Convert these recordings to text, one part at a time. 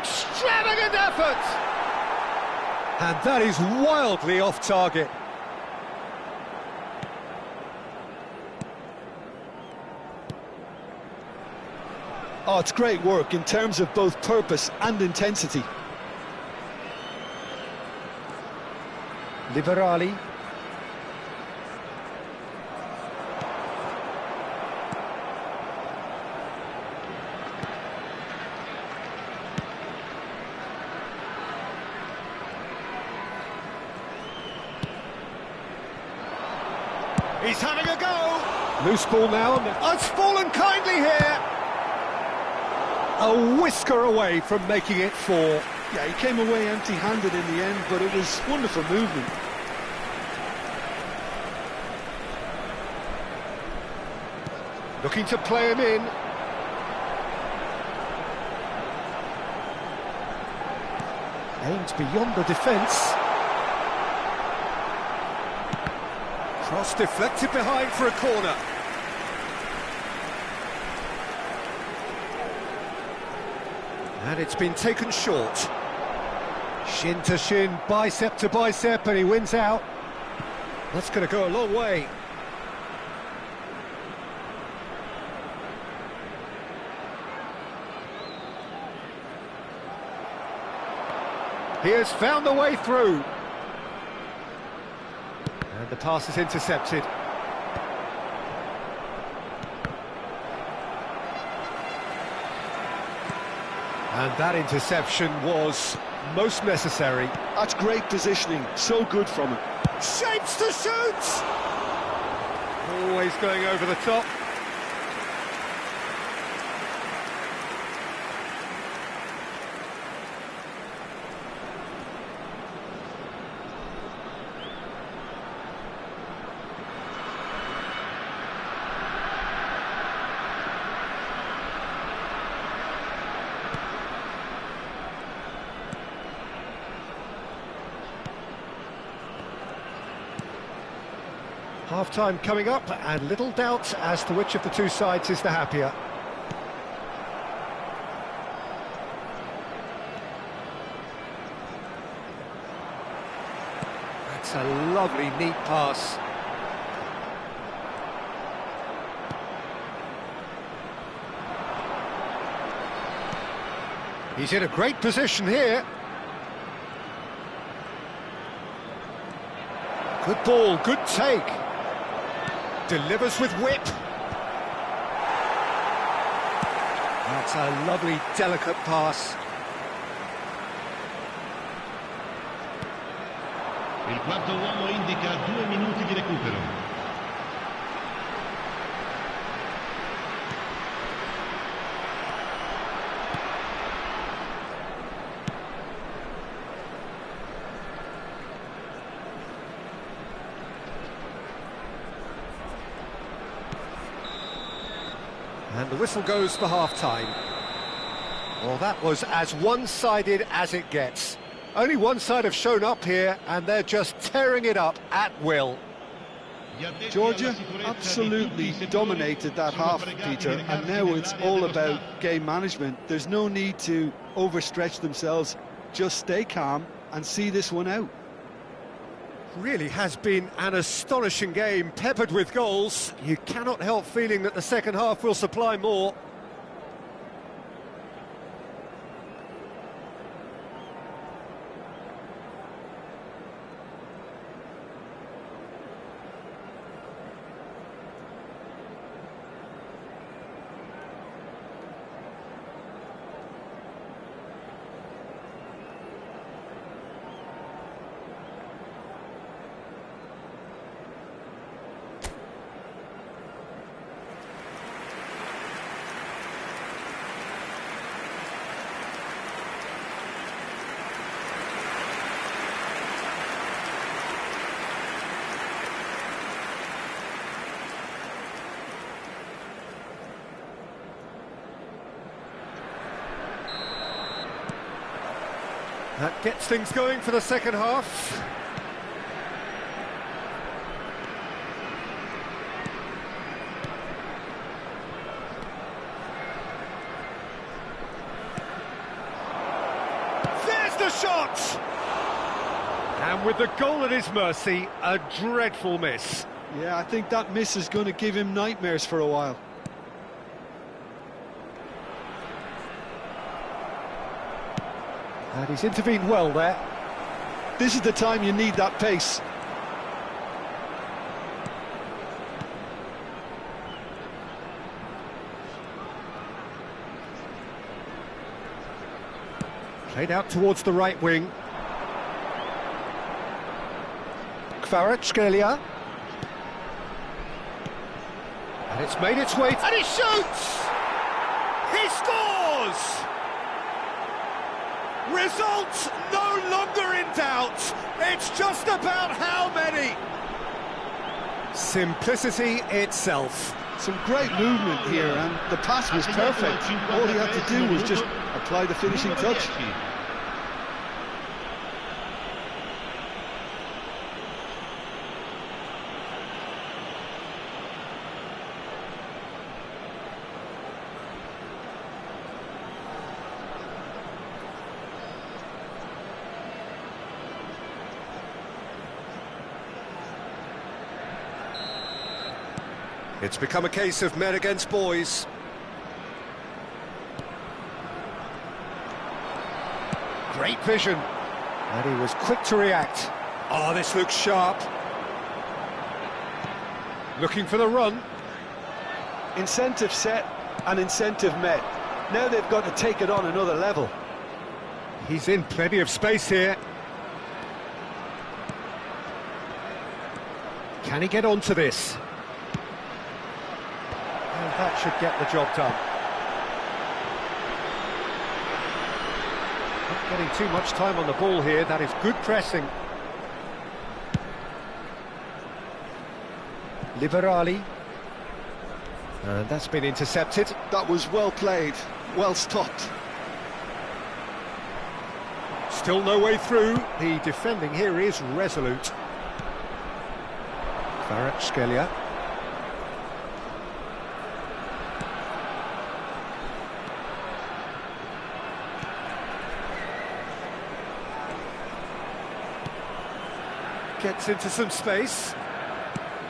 Extravagant effort! And that is wildly off target. Oh, it's great work in terms of both purpose and intensity. Liberali. He's having a go. Loose ball now. Oh, it's fallen kindly here. A whisker away from making it 4. Yeah, he came away empty-handed in the end, but it was wonderful movement. Looking to play him in. Aimed beyond the defence. Cross deflected behind for a corner. And it's been taken short. Shin to shin, bicep to bicep, and he wins out. That's going to go a long way. He has found the way through. And the pass is intercepted. And that interception was most necessary. That's great positioning, so good from him. Shapes to shoot! Always going over the top. Half-time coming up, and little doubt as to which of the two sides is the happier. That's a lovely, neat pass. He's in a great position here. Good ball, good take. Delivers with whip. That's a lovely, delicate pass. Il quarto uomo indica 2 minuti di recupero. And the whistle goes for half-time. Well, that was as one-sided as it gets. Only one side have shown up here, and they're just tearing it up at will. Georgia absolutely dominated that half, Peter, and now it's all about game management. There's no need to overstretch themselves. Just stay calm and see this one out. Really has been an astonishing game, peppered with goals. You cannot help feeling that the second half will supply more. That gets things going for the second half. the shot! And with the goal at his mercy, a dreadful miss. Yeah, I think that miss is going to give him nightmares for a while. And he's intervened well there. This is the time you need that pace. Played out towards the right wing. Kvaratskhelia. And it's made its way, and he shoots! He scores! Results no longer in doubt. It's just about how many. Simplicity itself. Some great movement here, and the pass was perfect. All he had to do was just apply the finishing touch. It's become a case of men against boys. Great vision. And he was quick to react. Oh, this looks sharp. Looking for the run. Incentive set and incentive met. Now they've got to take it on another level. He's in plenty of space here. Can he get onto this? And that should get the job done. Not getting too much time on the ball here. That is good pressing. Liberali. And that's been intercepted. That was well played, well stopped. Still no way through. The defending here is resolute. Kvaratskhelia. Gets into some space.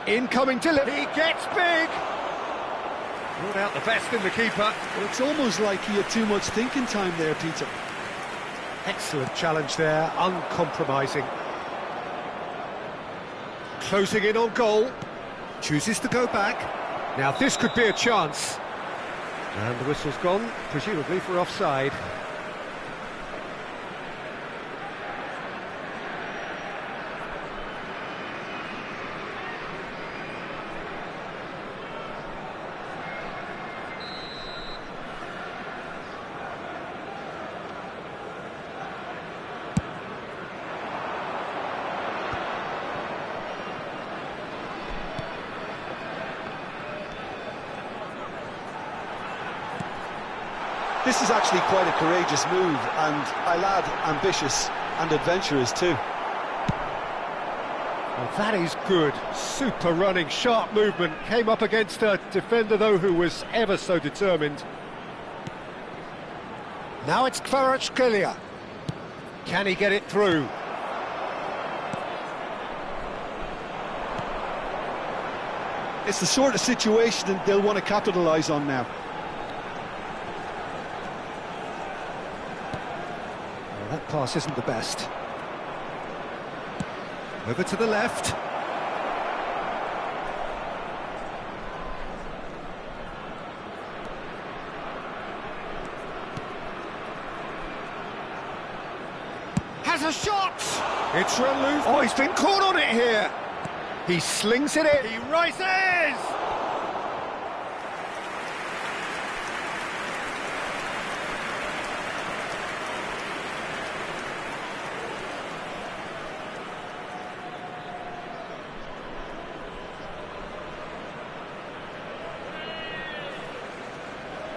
Incoming delivery. He gets big. Brought out the best in the keeper. Well, it's almost like he had too much thinking time there, Peter. Excellent challenge there, uncompromising. Closing in on goal. Chooses to go back. Now this could be a chance. And the whistle's gone, presumably for offside. This is actually quite a courageous move, and I'll add ambitious and adventurous too. Well, that is good. Super running, sharp movement. Came up against a defender, though, who was ever so determined. Now it's Kvaratskhelia. Can he get it through? It's the sort of situation that they'll want to capitalise on now. That pass isn't the best. Over to the left. Has a shot! It's Relou. Oh, he's been caught on it here. He slings it in. He rises!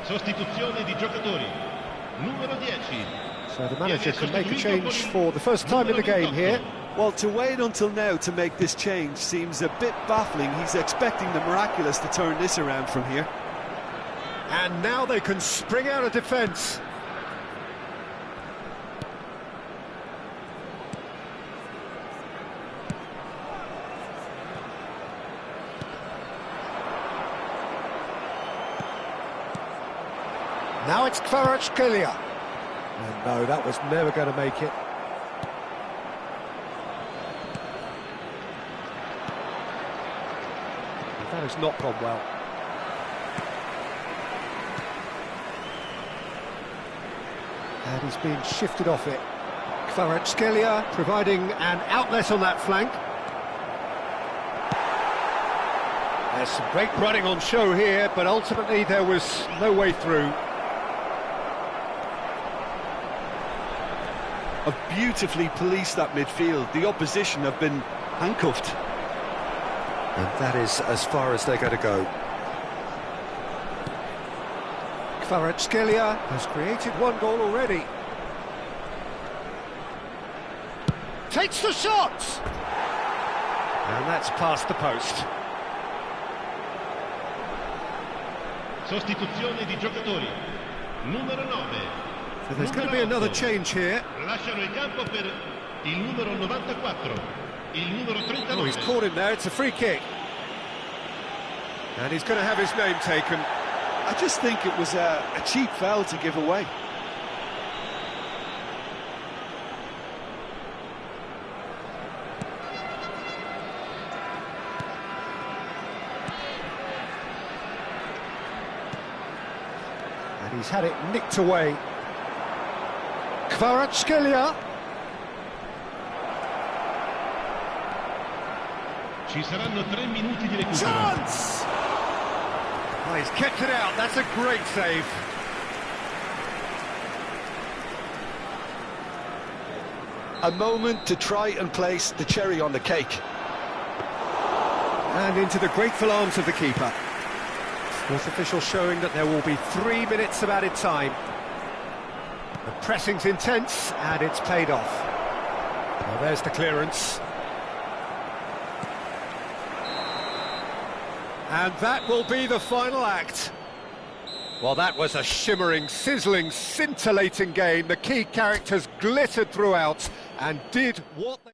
Sostituzione di giocatori. Numero 10. So the manager can make a change for the first time in the game here. Well, to wait until now to make this change seems a bit baffling. He's expecting the miraculous to turn this around from here. And now they can spring out of defence. Now it's Kvaratskhelia. And no, that was never going to make it. That has not gone well. And he's been shifted off it. Kvaratskhelia providing an outlet on that flank. There's some great running on show here, but ultimately there was no way through. Have beautifully policed that midfield. The opposition have been handcuffed. And that is as far as they're going to go. Kvaratskhelia has created one goal already. Takes the shot! And that's past the post. Sostituzione di giocatori. Numero 9. So there's going to be another change here. Lasciano il campo per il numero 94. Il numero 39. Oh, he's caught him there, it's a free kick. And he's going to have his name taken. I just think it was a cheap foul to give away. And he's had it nicked away. Kvaratskhelia. Ci saranno 3 minuti di recupero. Chance! Oh, he's kept it out, that's a great save. A moment to try and place the cherry on the cake. And into the grateful arms of the keeper. Sports official showing that there will be 3 minutes of added time. The pressing's intense, and it's paid off. Well, there's the clearance. And that will be the final act. Well, that was a shimmering, sizzling, scintillating game. The key characters glittered throughout and did what they...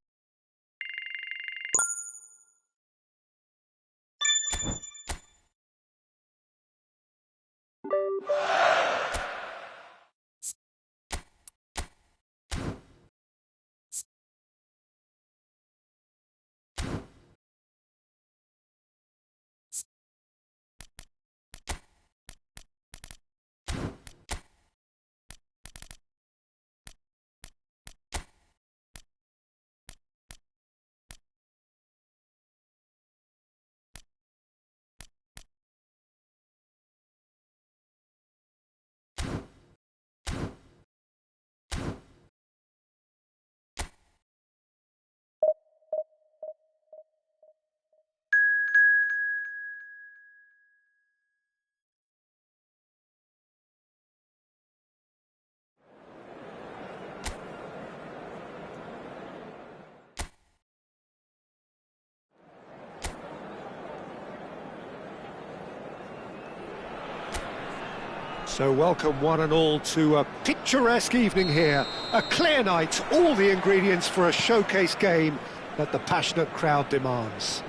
So welcome one and all to a picturesque evening here. A clear night, all the ingredients for a showcase game that the passionate crowd demands.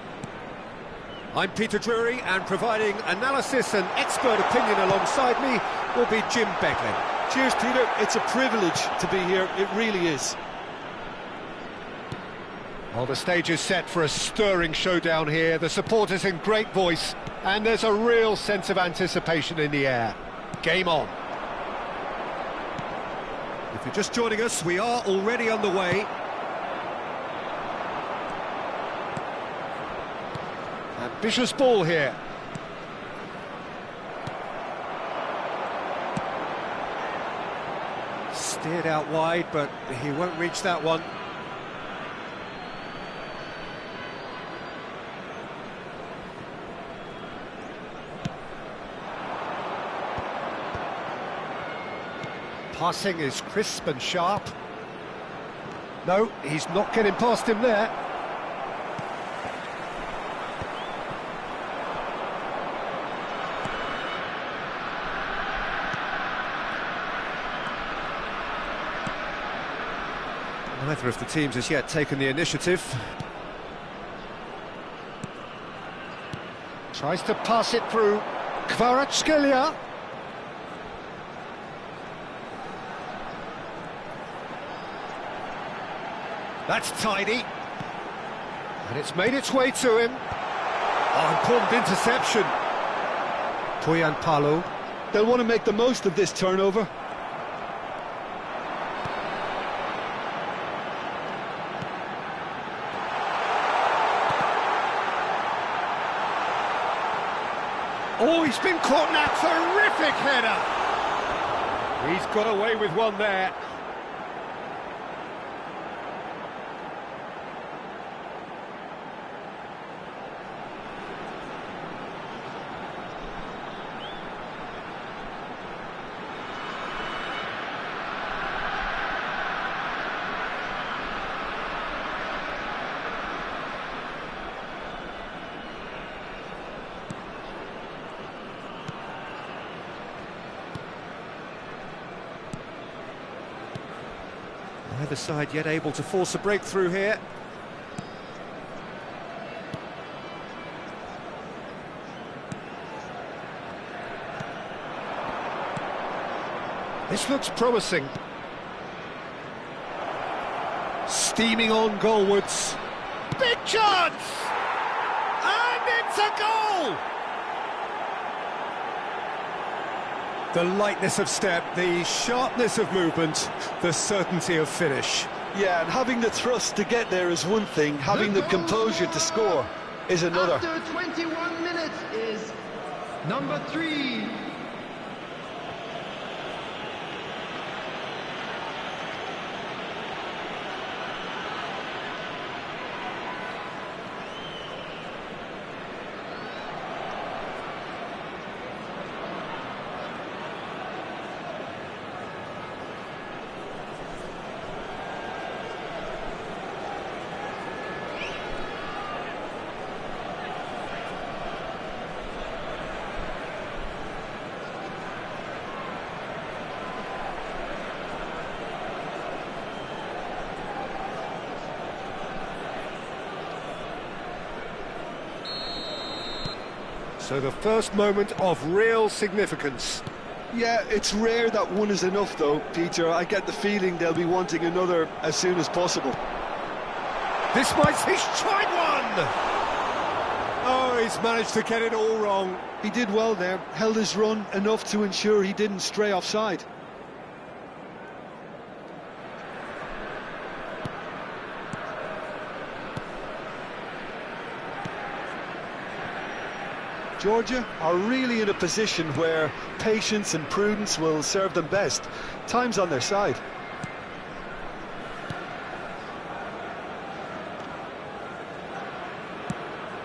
I'm Peter Drury, and providing analysis and expert opinion alongside me will be Jim Becklin. Cheers, Peter. It's a privilege to be here. It really is. Well, the stage is set for a stirring showdown here. The supporters in great voice, and there's a real sense of anticipation in the air. Game on. If you're just joining us, we are already on the way. Ambitious ball here. Steered out wide, but he won't reach that one. Passing is crisp and sharp. No, he's not getting past him there. Neither of the teams has yet taken the initiative. Tries to pass it through. Kvaratskhelia. That's tidy. And it's made its way to him. Oh, important interception. Puyan Palu. They'll want to make the most of this turnover. Oh, he's been caught in that terrific header. He's got away with one there. Neither side yet able to force a breakthrough here. This looks promising. Steaming on goalwards. Big chance! And it's a goal! The lightness of step, the sharpness of movement, the certainty of finish. Yeah, and having the thrust to get there is one thing, having the composure to score is another. After 21 minutes is number 3. So the first moment of real significance. Yeah, it's rare that one is enough though, Peter. I get the feeling they'll be wanting another as soon as possible. This might... He's tried one! Oh, he's managed to get it all wrong. He did well there, held his run enough to ensure he didn't stray offside. Georgia are really in a position where patience and prudence will serve them best. Time's on their side.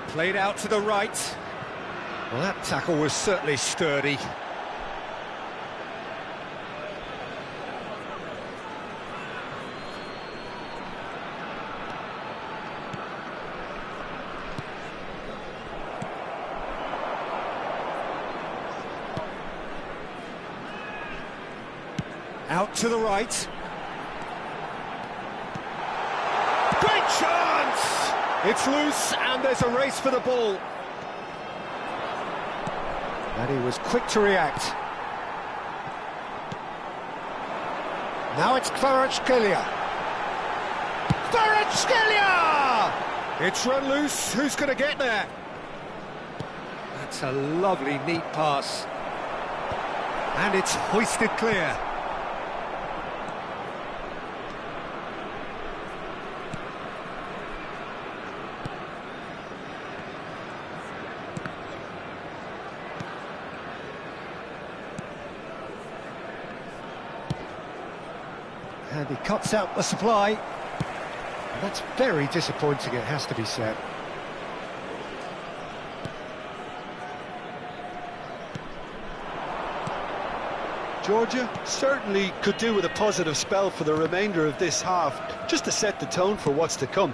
Played out to the right. Well, that tackle was certainly sturdy. Out to the right. Great chance! It's loose and there's a race for the ball. And he was quick to react. Now it's Kvaratskhelia. Kvaratskhelia! It's run loose. Who's going to get there? That's a lovely, neat pass. And it's hoisted clear. And he cuts out the supply. And that's very disappointing, it has to be said. Georgia certainly could do with a positive spell for the remainder of this half, just to set the tone for what's to come.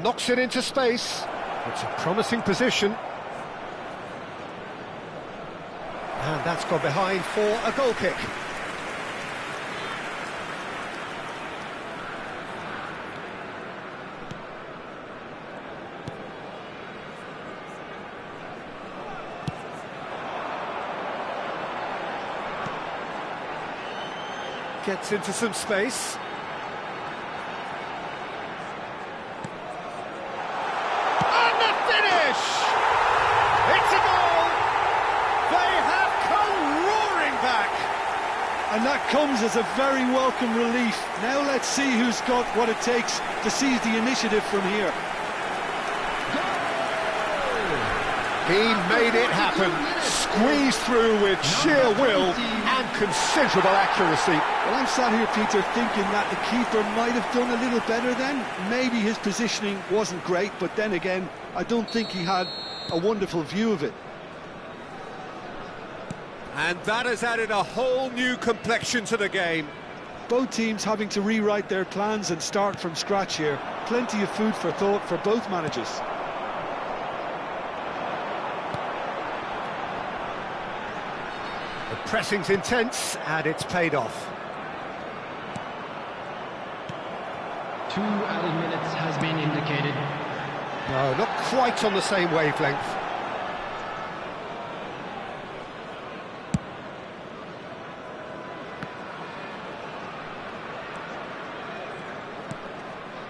Knocks it into space. It's a promising position. And that's gone behind for a goal kick. Gets into some space. and that comes as a very welcome relief. Now let's see who's got what it takes to seize the initiative from here. He made it happen, squeezed through with sheer will and considerable accuracy. Well, I'm sat here, Peter, thinking that the keeper might have done a little better then. Maybe his positioning wasn't great, but then again, I don't think he had a wonderful view of it. And that has added a whole new complexion to the game. Both teams having to rewrite their plans and start from scratch here. Plenty of food for thought for both managers. The pressing's intense, and it's paid off. 2 added minutes has been indicated. No, not quite on the same wavelength.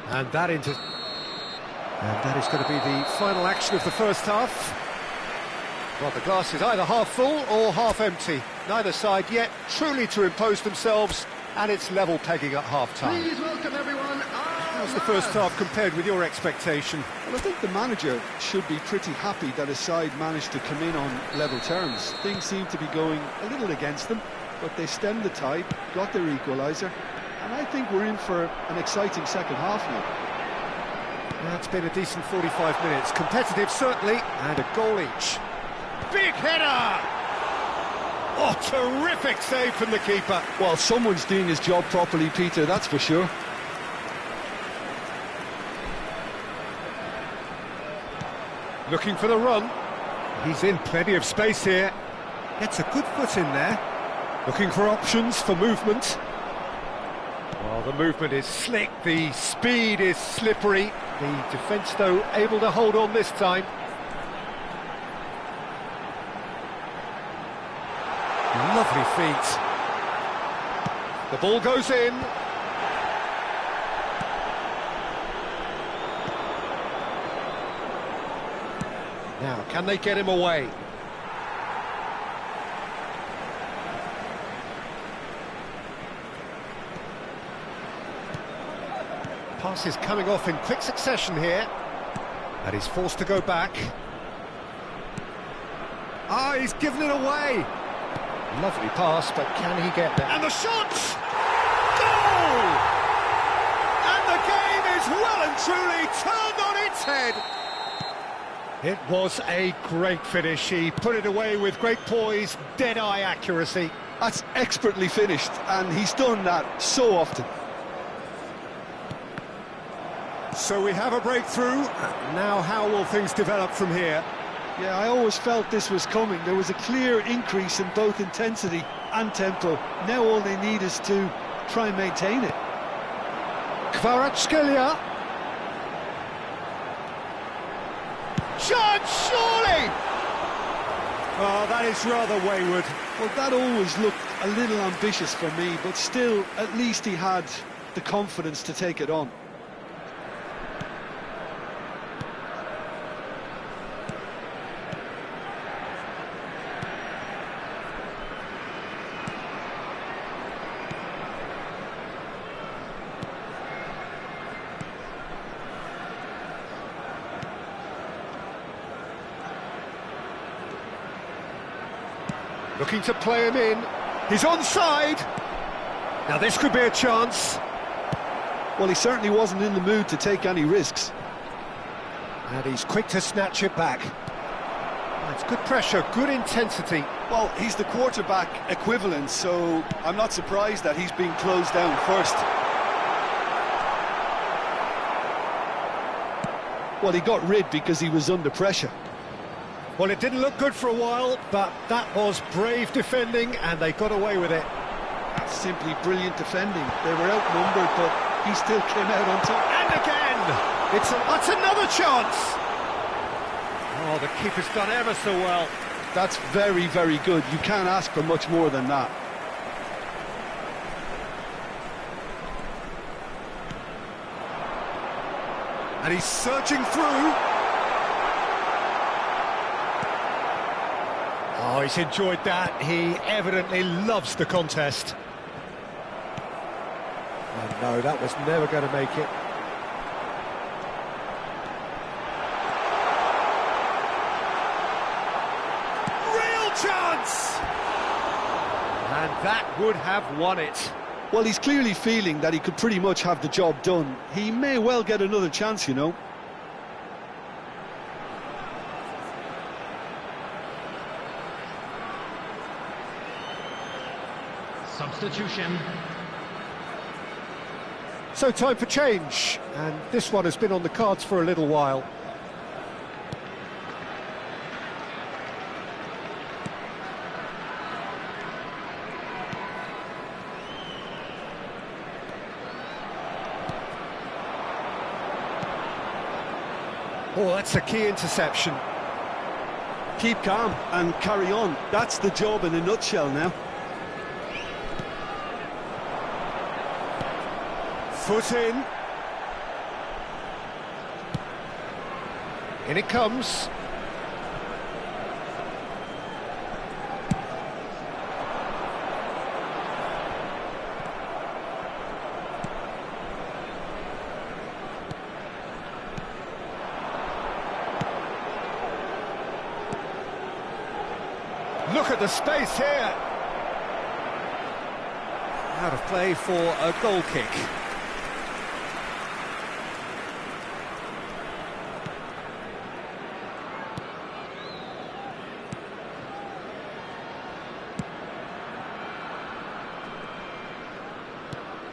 And that is going to be the final action of the first half. Well, the glass is either half full or half empty. Neither side yet truly to impose themselves, and it's level pegging at half-time. Please welcome everyone. How's the first half compared with your expectation? Well, I think the manager should be pretty happy that his side managed to come in on level terms. Things seem to be going a little against them, but they stemmed the tide, got their equaliser, and I think we're in for an exciting second half now. That's been a decent 45 minutes. Competitive, certainly, and a goal each. Big header! Oh, terrific save from the keeper. Well, someone's doing his job properly, Peter, that's for sure. Looking for the run. He's in plenty of space here. Gets a good foot in there. Looking for options for movement. Well, the movement is slick, the speed is slippery. The defence, though, able to hold on this time. Lovely feet. The ball goes in. Now, can they get him away? Pass is coming off in quick succession here. And he's forced to go back. Ah, he's given it away. Lovely pass, but can he get there? And the shot! Goal! And the game is well and truly turned on its head. It was a great finish. He put it away with great poise, dead-eye accuracy. That's expertly finished, and he's done that so often. So we have a breakthrough. Now how will things develop from here? Yeah, I always felt this was coming. There was a clear increase in both intensity and tempo. Now all they need is to try and maintain it. Kvaratskhelia. Chance, surely! Oh, that is rather wayward. Well, that always looked a little ambitious for me, but still, at least he had the confidence to take it on. Looking to play him in. He's onside. Now this could be a chance. Well, he certainly wasn't in the mood to take any risks. And he's quick to snatch it back. That's good pressure, good intensity. Well, he's the quarterback equivalent, so I'm not surprised that he's being closed down first. Well, he got rid because he was under pressure. Well, it didn't look good for a while, but that was brave defending, and they got away with it. That's simply brilliant defending. They were outnumbered, but he still came out on top. And again! That's another chance! Oh, the keeper's done ever so well. That's very, very good. You can't ask for much more than that. And he's searching through. Oh, he's enjoyed that. He evidently loves the contest. And no, that was never going to make it. Real chance! And that would have won it. Well, he's clearly feeling that he could pretty much have the job done. He may well get another chance, you know. Substitution. So time for change, and this one has been on the cards for a little while. Oh, that's a key interception. Keep calm and carry on. That's the job in a nutshell now. Foot in. In it comes. Look at the space here. Out of play for a goal kick.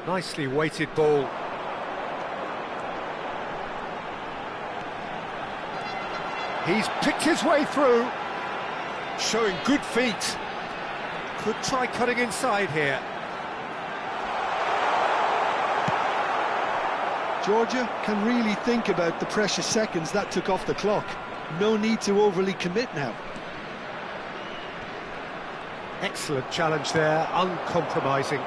Nicely weighted ball. He's picked his way through, showing good feet. Could try cutting inside here. Georgia can really think about the precious seconds that took off the clock. No need to overly commit now. Excellent challenge there, uncompromising.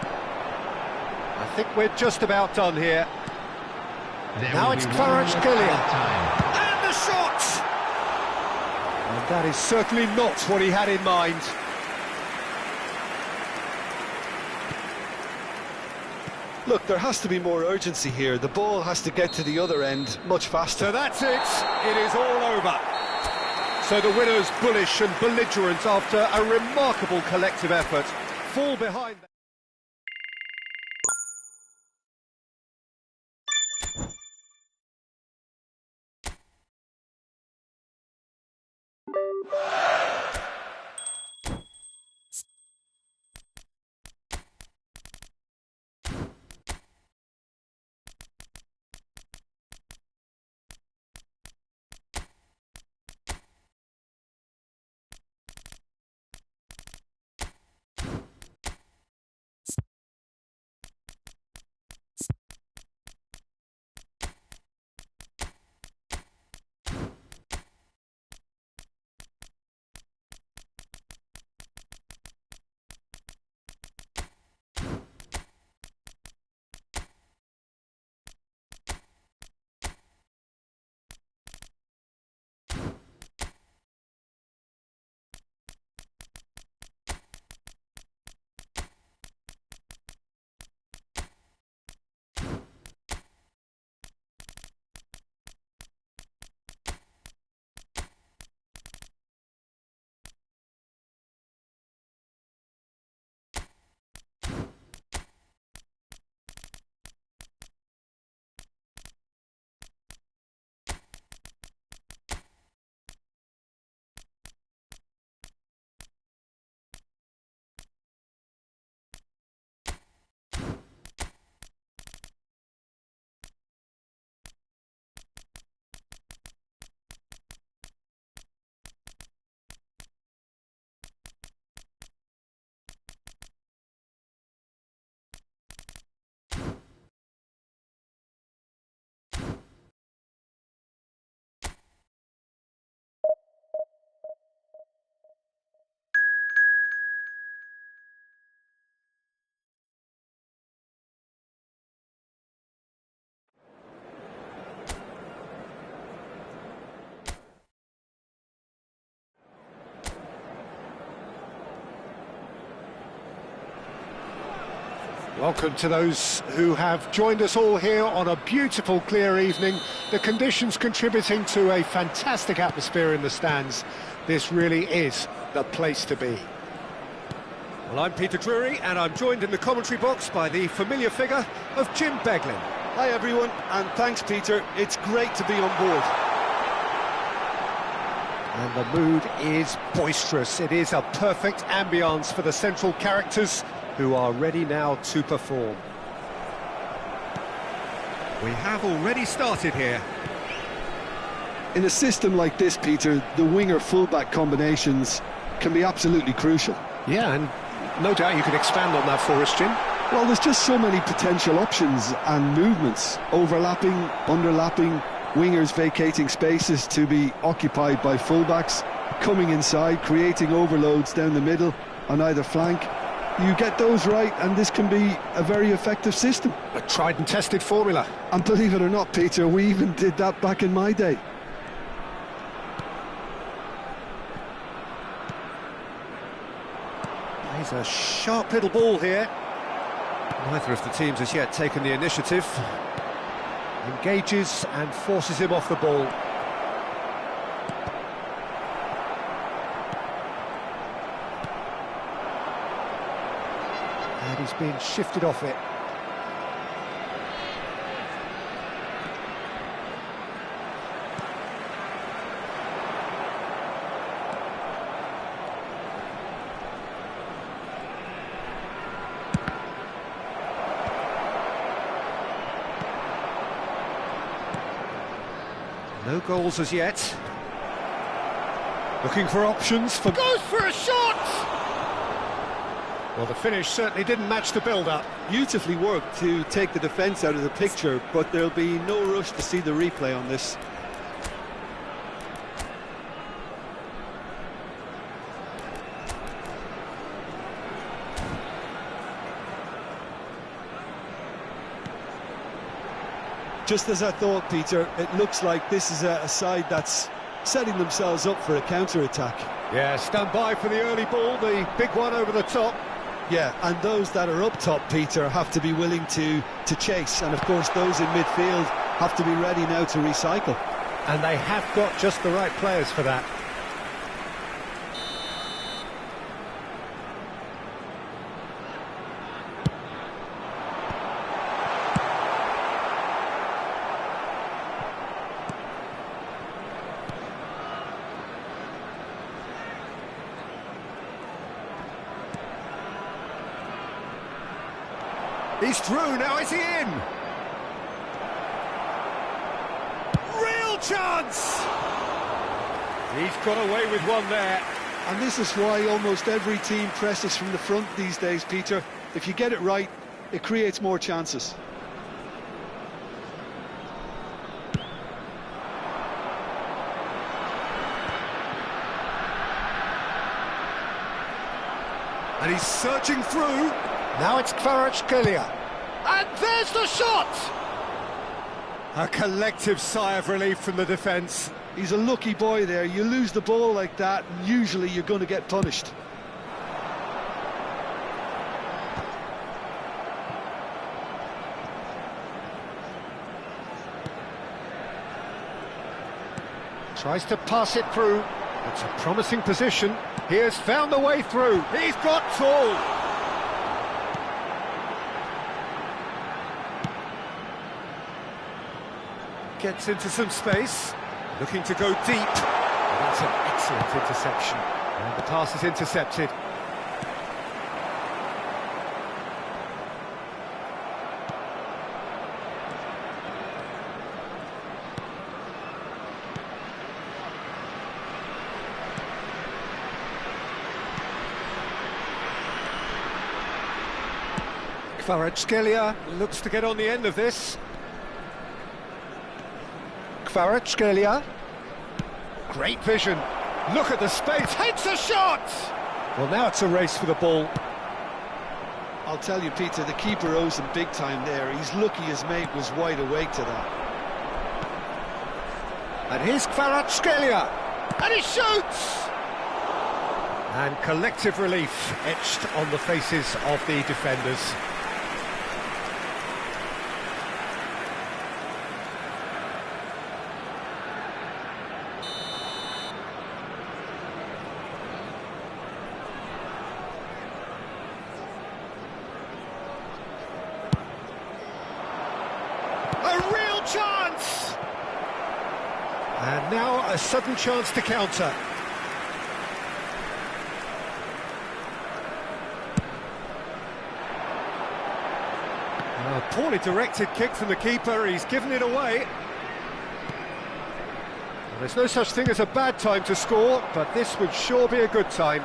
I think we're just about done here. Now it's Clarence Gillian. And the shot! And that is certainly not what he had in mind. Look, there has to be more urgency here. The ball has to get to the other end much faster. So that's it. It is all over. So the winners, bullish and belligerent after a remarkable collective effort, fall behind. Welcome to those who have joined us all here on a beautiful, clear evening. The conditions contributing to a fantastic atmosphere in the stands. This really is the place to be. Well, I'm Peter Drury, and I'm joined in the commentary box by the familiar figure of Jim Beglin. Hi everyone, and thanks Peter, it's great to be on board. And the mood is boisterous. It is a perfect ambience for the central characters who are ready now to perform. We have already started here. In a system like this, Peter, the winger-fullback combinations can be absolutely crucial. Yeah, and no doubt you could expand on that for us, Jim. Well, there's just so many potential options and movements, overlapping, underlapping, wingers vacating spaces to be occupied by fullbacks, coming inside, creating overloads down the middle on either flank. You get those right and this can be a very effective system. A tried and tested formula. And believe it or not, Peter, we even did that back in my day. He's a sharp little ball here. Neither of the teams has yet taken the initiative. Engages and forces him off the ball. And he's being shifted off it. No goals as yet. Looking for options for... Goes for a shot! Well, the finish certainly didn't match the build-up. Beautifully worked to take the defence out of the picture, but there'll be no rush to see the replay on this. Just as I thought, Peter, it looks like this is a side that's setting themselves up for a counter-attack. Yeah, stand by for the early ball, the big one over the top. Yeah, and those that are up top, Peter, have to be willing to chase. And, of course, those in midfield have to be ready now to recycle. And they have got just the right players for that. He's through, now is he in? Real chance! He's got away with one there. And this is why almost every team presses from the front these days, Peter. If you get it right, it creates more chances. And he's searching through. Now it's Kvaratskhelia. And there's the shot! A collective sigh of relief from the defence. He's a lucky boy there. You lose the ball like that, and usually you're going to get punished. Tries to pass it through. It's a promising position. He has found the way through. He's got tall. Gets into some space, looking to go deep. Well, that's an excellent interception. And the pass is intercepted. Kvaratskhelia looks to get on the end of this. Kvaratskhelia. Great vision. Look at the space. Hits a shot! Well, now it's a race for the ball. I'll tell you, Peter, the keeper owes him big time there. He's lucky his mate was wide awake to that. And here's Kvaratskhelia. And he shoots! And collective relief etched on the faces of the defenders. a real chance! And now a sudden chance to counter. A poorly directed kick from the keeper, he's given it away. Well, there's no such thing as a bad time to score, but this would sure be a good time.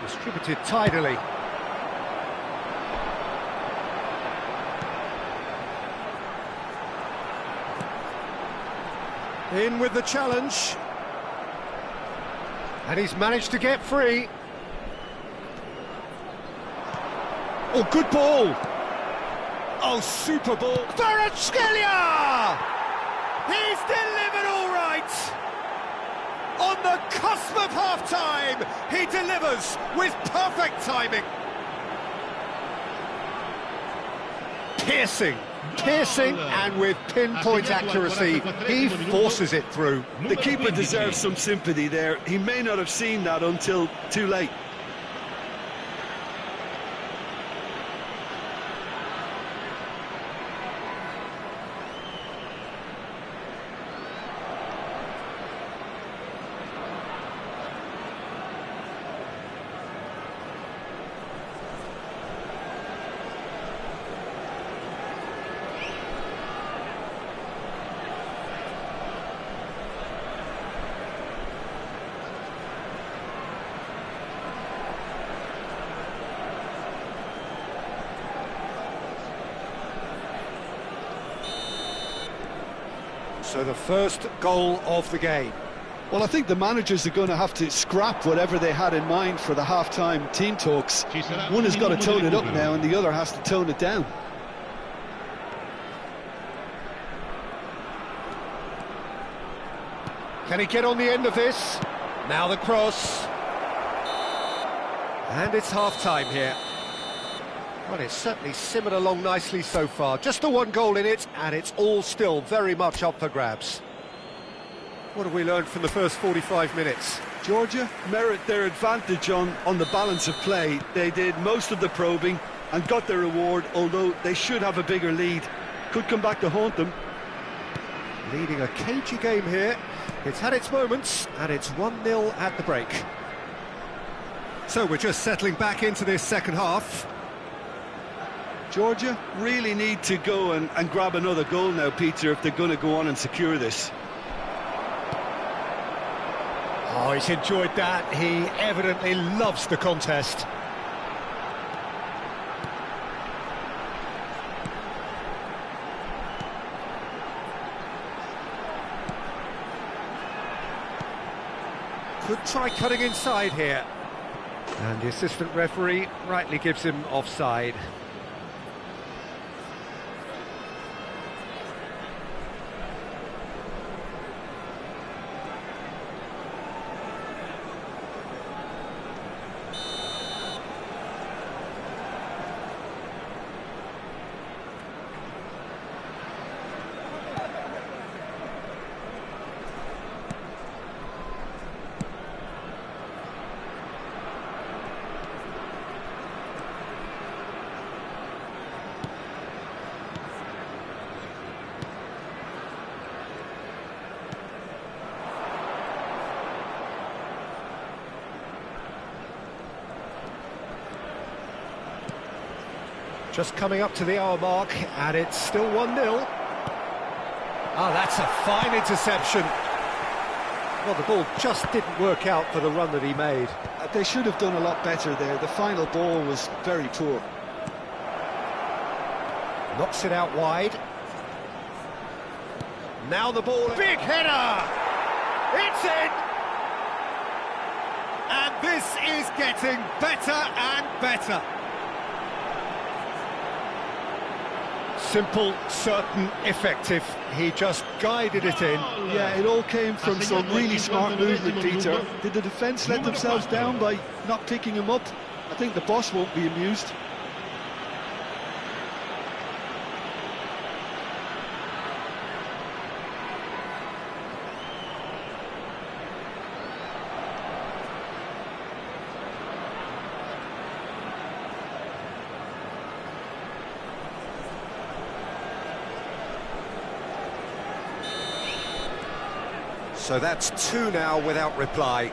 Distributed tidily. In with the challenge. And he's managed to get free. Oh, good ball. Oh, super ball. Kvaratskhelia! He's delivered all right. On the cusp of half-time, he delivers with perfect timing. Piercing, and with pinpoint accuracy, he forces it through. The keeper deserves some sympathy there. He may not have seen that until too late. So the first goal of the game. Well, I think the managers are going to have to scrap whatever they had in mind for the half-time team talks. One has got to tone it up now and the other has to tone it down. Can he get on the end of this? Now the cross. And it's half-time here. Well, it's certainly simmered along nicely so far. Just the one goal in it, and it's all still very much up for grabs. What have we learned from the first 45 minutes? Georgia merit their advantage on the balance of play. They did most of the probing and got their reward, although they should have a bigger lead. Could come back to haunt them. Leading a cagey game here. It's had its moments, and it's 1-0 at the break. So we're just settling back into this second half. Georgia really need to go and grab another goal now, Peter, if they're going to go on and secure this. Oh, he's enjoyed that. He evidently loves the contest. Could try cutting inside here. And the assistant referee rightly gives him offside. Just coming up to the hour mark, and it's still 1-0. Oh, that's a fine interception. Well, the ball just didn't work out for the run that he made. They should have done a lot better there. The final ball was very poor. Knocks it out wide. Now the ball... Big header! It's in! And this is getting better and better. Simple, certain, effective. He just guided it in. Yeah, it all came from some really smart movement, Peter. Did the defence let themselves down by not picking him up? I think the boss won't be amused. So that's two now without reply.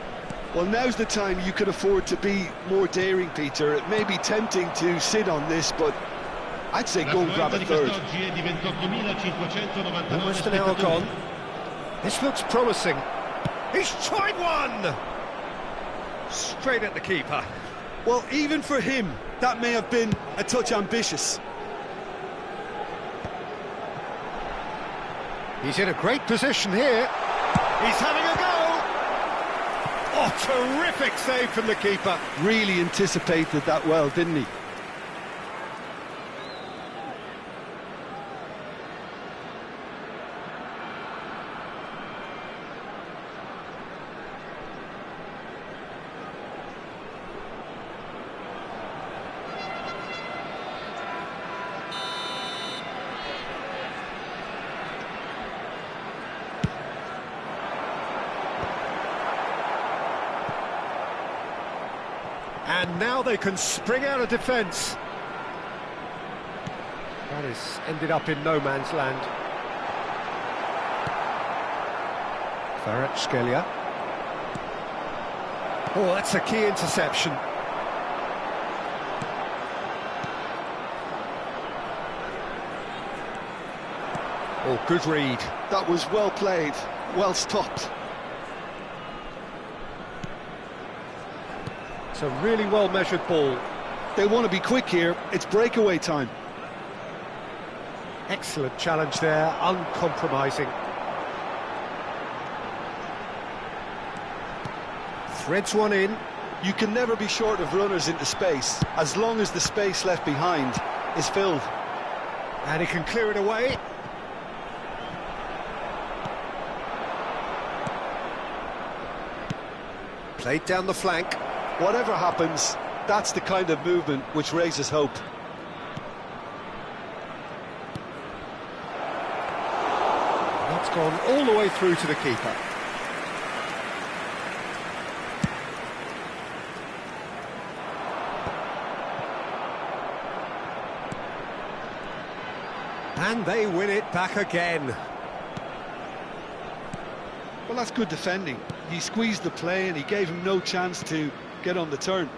Well, now's the time you can afford to be more daring, Peter. It may be tempting to sit on this, but I'd say go and grab a third. Almost an hour gone. This looks promising. He's tried one! Straight at the keeper. Well, even for him, that may have been a touch ambitious. He's in a great position here. He's having a go! Oh, terrific save from the keeper. Really anticipated that well, didn't he? And now they can spring out of defence. That has ended up in no man's land. Kvaratskhelia. Oh, that's a key interception. Oh, good read. That was well played, well stopped. It's a really well-measured ball. They want to be quick here, it's breakaway time. Excellent challenge there, uncompromising. Threads one in. You can never be short of runners into space, as long as the space left behind is filled. And he can clear it away. Played down the flank. Whatever happens, that's the kind of movement which raises hope. That's gone all the way through to the keeper. And they win it back again. Well, that's good defending. He squeezed the play and he gave him no chance to get on the turn.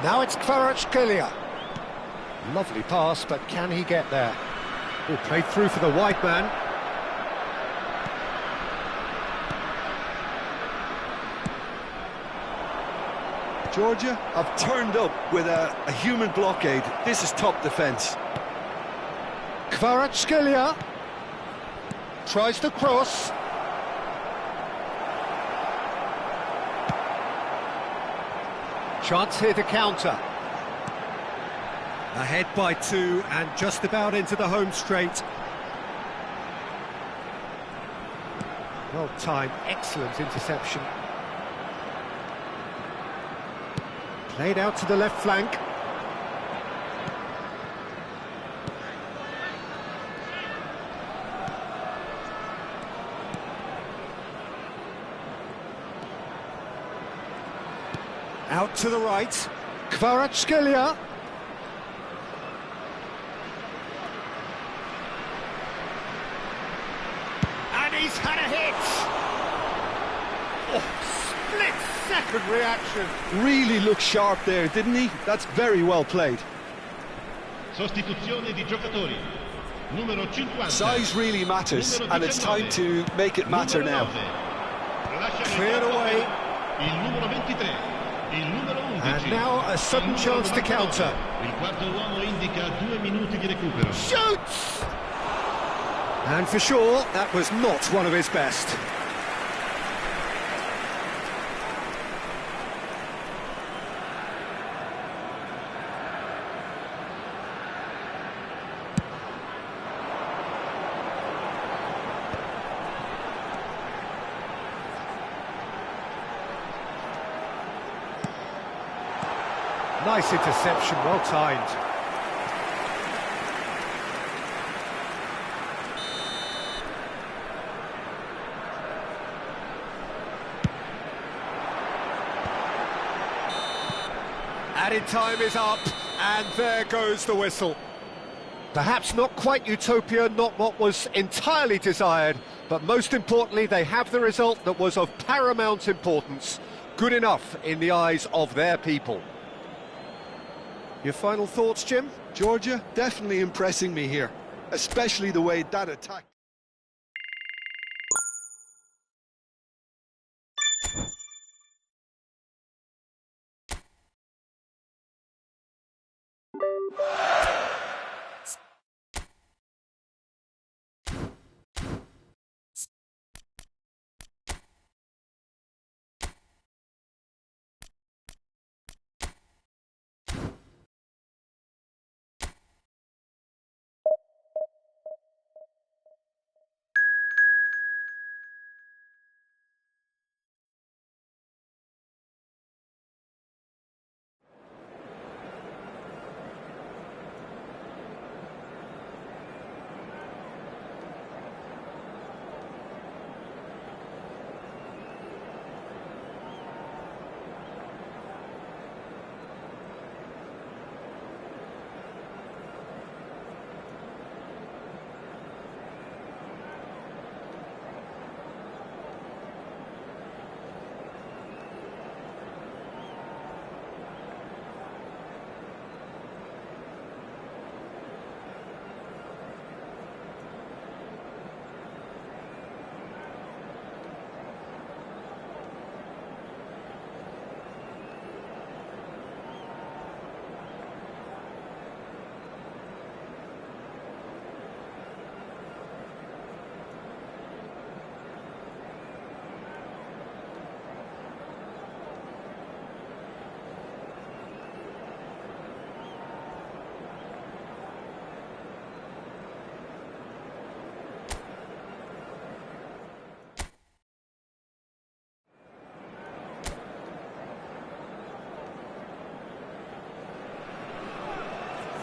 Now it's Kvaratskhelia. Lovely pass, but can he get there? Oh, played through for the wide man. Georgia have turned up with a human blockade. This is top defence. Kvaratskhelia tries to cross. Chance here to counter. Ahead by two and just about into the home straight. Well timed, excellent interception. Played out to the left flank. Out to the right, Kvaratskhelia. And he's had a hit! Oh, split-second reaction. Really looked sharp there, didn't he? That's very well played. Sostituzione di giocatori. Numero 50. Size really matters, and it's time to make it matter now. Cleared away. Il numero 23. And now a sudden chance to counter. Il quarto uomo indica 2 minuti di recupero. Shoots! And for sure, that was not one of his best. Nice interception, well timed. Added time is up, and there goes the whistle. Perhaps not quite utopia, not what was entirely desired, but most importantly, they have the result that was of paramount importance. Good enough in the eyes of their people. Your final thoughts, Jim? Georgia definitely impressing me here, especially the way that attack.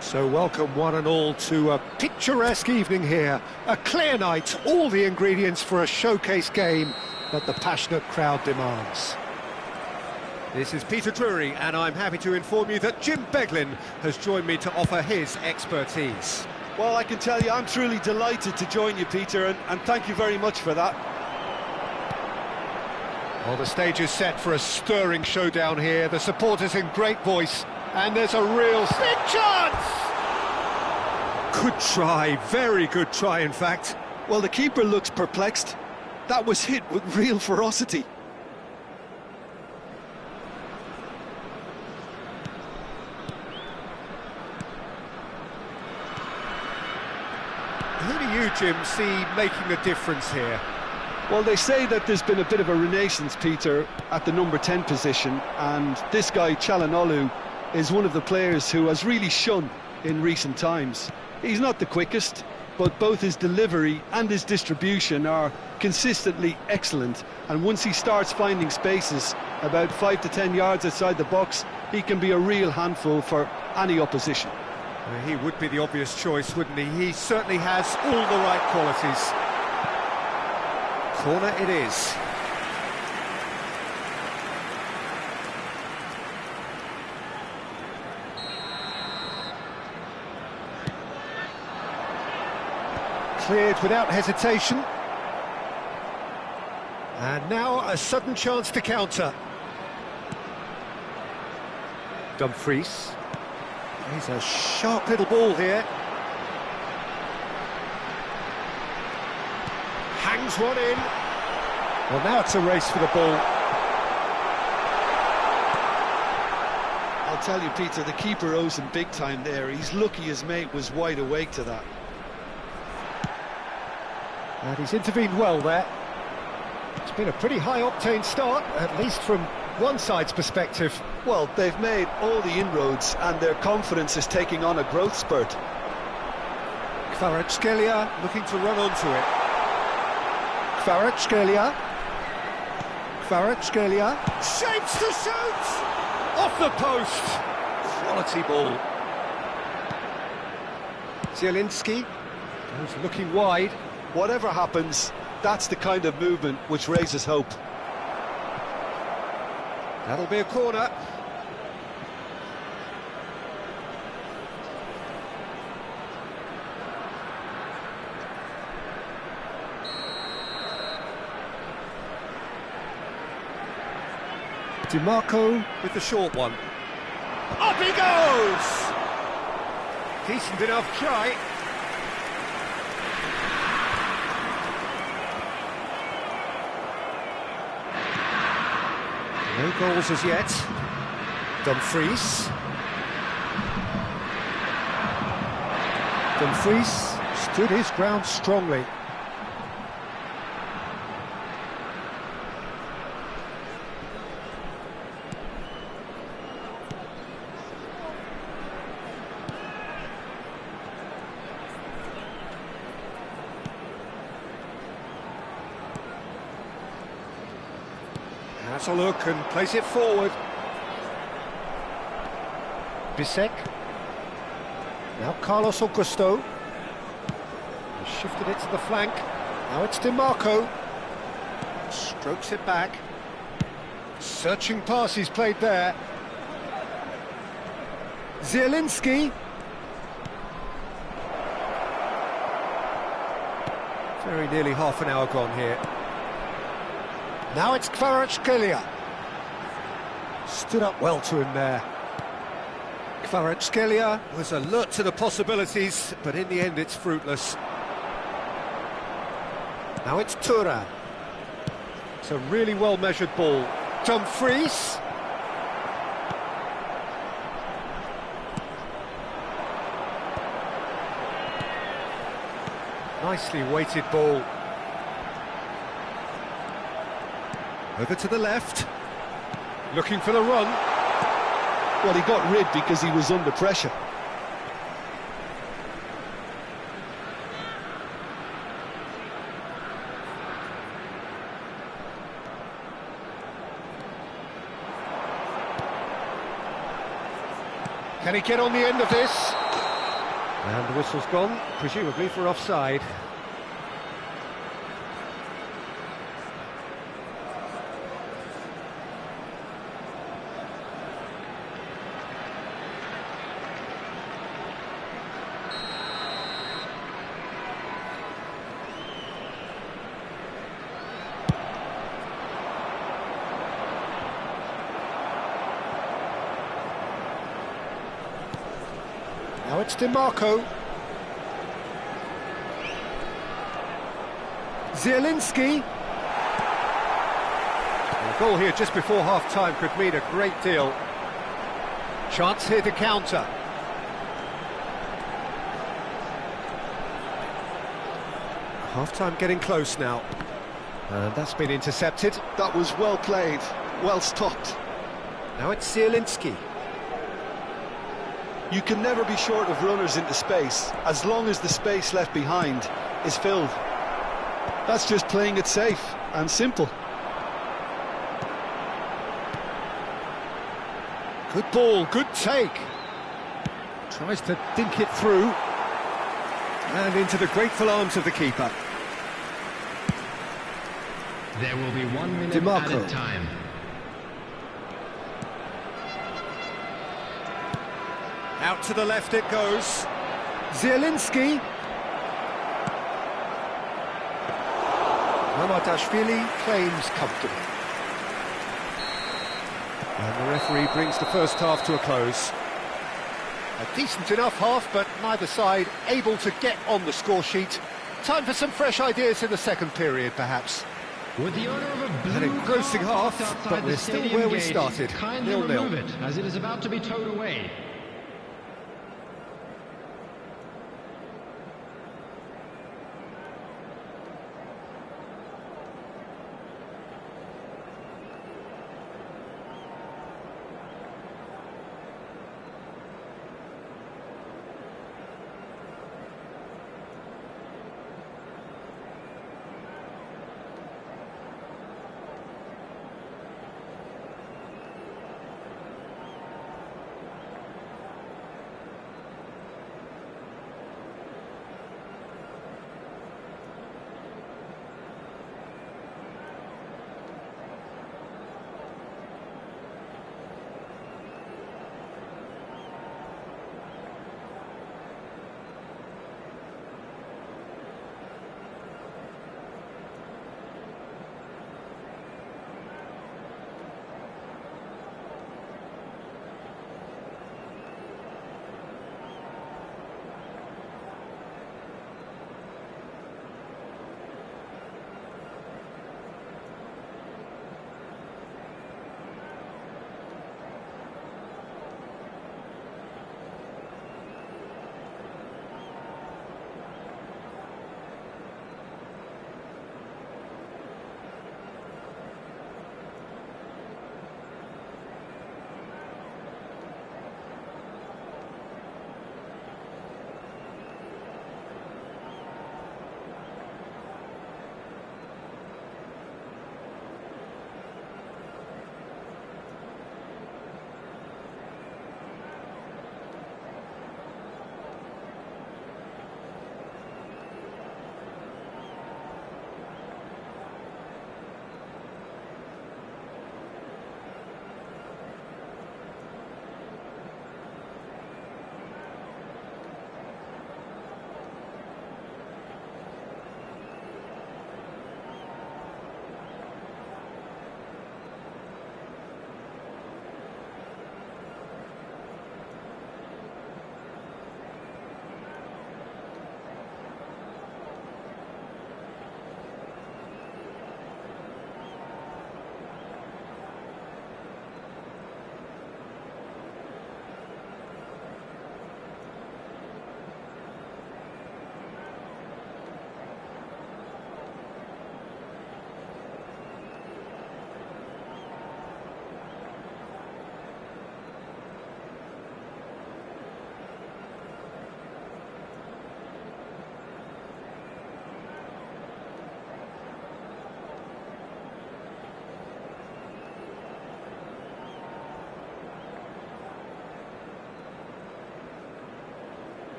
So welcome one and all to a picturesque evening here. A clear night, all the ingredients for a showcase game that the passionate crowd demands. This is Peter Drury, and I'm happy to inform you that Jim Beglin has joined me to offer his expertise. Well, I can tell you I'm truly delighted to join you, Peter, and thank you very much for that. Well, the stage is set for a stirring showdown here. The supporters in great voice, and there's a real big chance! Good try, very good try, in fact. Well, the keeper looks perplexed. That was hit with real ferocity. Who do you, Jim, see making a difference here? Well, they say that there's been a bit of a renaissance, Peter, at the number 10 position, and this guy, Çalhanoğlu, is one of the players who has really shone in recent times. He's not the quickest, but both his delivery and his distribution are consistently excellent, and once he starts finding spaces about 5 to 10 yards outside the box, he can be a real handful for any opposition. He would be the obvious choice, wouldn't he? He certainly has all the right qualities. Corner it is. Cleared without hesitation. And now a sudden chance to counter. Dumfries. He's a sharp little ball here. Hangs one in. Well, now it's a race for the ball. I'll tell you, Peter, the keeper owes him big time there. He's lucky his mate was wide awake to that. And he's intervened well there. It's been a pretty high-octane start, at least from one side's perspective. Well, they've made all the inroads and their confidence is taking on a growth spurt. Kvaratskhelia looking to run onto it. Kvaratskhelia. Kvaratskhelia. Shapes to shoot! Off the post! Quality ball. Zielinski goes looking wide. Whatever happens, that's the kind of movement which raises hope. That'll be a corner. DiMarco with the short one. Up he goes! Decent enough try. No goals as yet. Dumfries. Dumfries stood his ground strongly. Has a look and plays it forward. Bisek. Now Carlos Augusto. He shifted it to the flank. Now it's DiMarco. Strokes it back. Searching pass he's played there. Zielinski. Very nearly half an hour gone here. Now it's Kvaratskhelia. Stood up well to him there. Kvaratskhelia was alert to the possibilities, but in the end it's fruitless. Now it's Thuram. It's a really well-measured ball. Dumfries. Nicely weighted ball. Over to the left. Looking for the run. Well, he got rid because he was under pressure. Can he get on the end of this? And the whistle's gone, presumably for offside. Now it's DiMarco. Zielinski. A goal here just before half-time could mean a great deal. Chance here to counter. Half-time getting close now. And that's been intercepted. That was well played, well stopped. Now it's Zielinski. You can never be short of runners into space, as long as the space left behind is filled. That's just playing it safe and simple. Good ball, good take. Tries to dink it through. And into the grateful arms of the keeper. There will be 1 minute DiMarco. added time. Out to the left it goes. Zielinski. Mamardashvili claims comfortably. And the referee brings the first half to a close. A decent enough half, but neither side able to get on the score sheet. Time for some fresh ideas in the second period, perhaps. With the owner of a blue An engrossing car half, parked outside but we're the still stadium where we gate, started, kindly 0-0. remove it, as it is about to be towed away.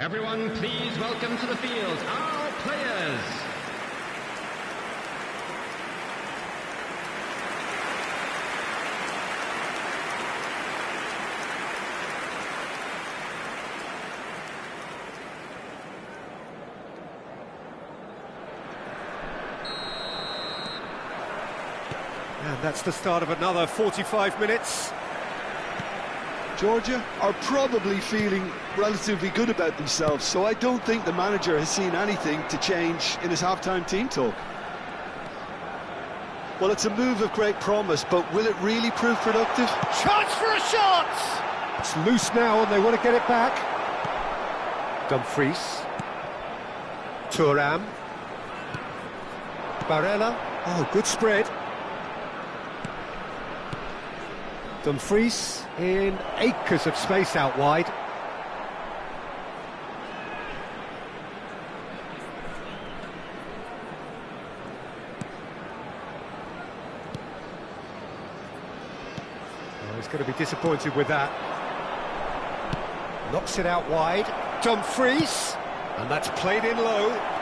Everyone, please welcome to the field our players. And that's the start of another 45 minutes. Georgia are probably feeling relatively good about themselves, so I don't think the manager has seen anything to change in his half-time team talk. Well, it's a move of great promise, but will it really prove productive? Chance for a shot! It's loose now and they want to get it back. Dumfries. Thuram. Barella. Oh, good spread. Dumfries in acres of space out wide. Oh, he's going to be disappointed with that. Knocks it out wide. Dumfries, and that's played in low.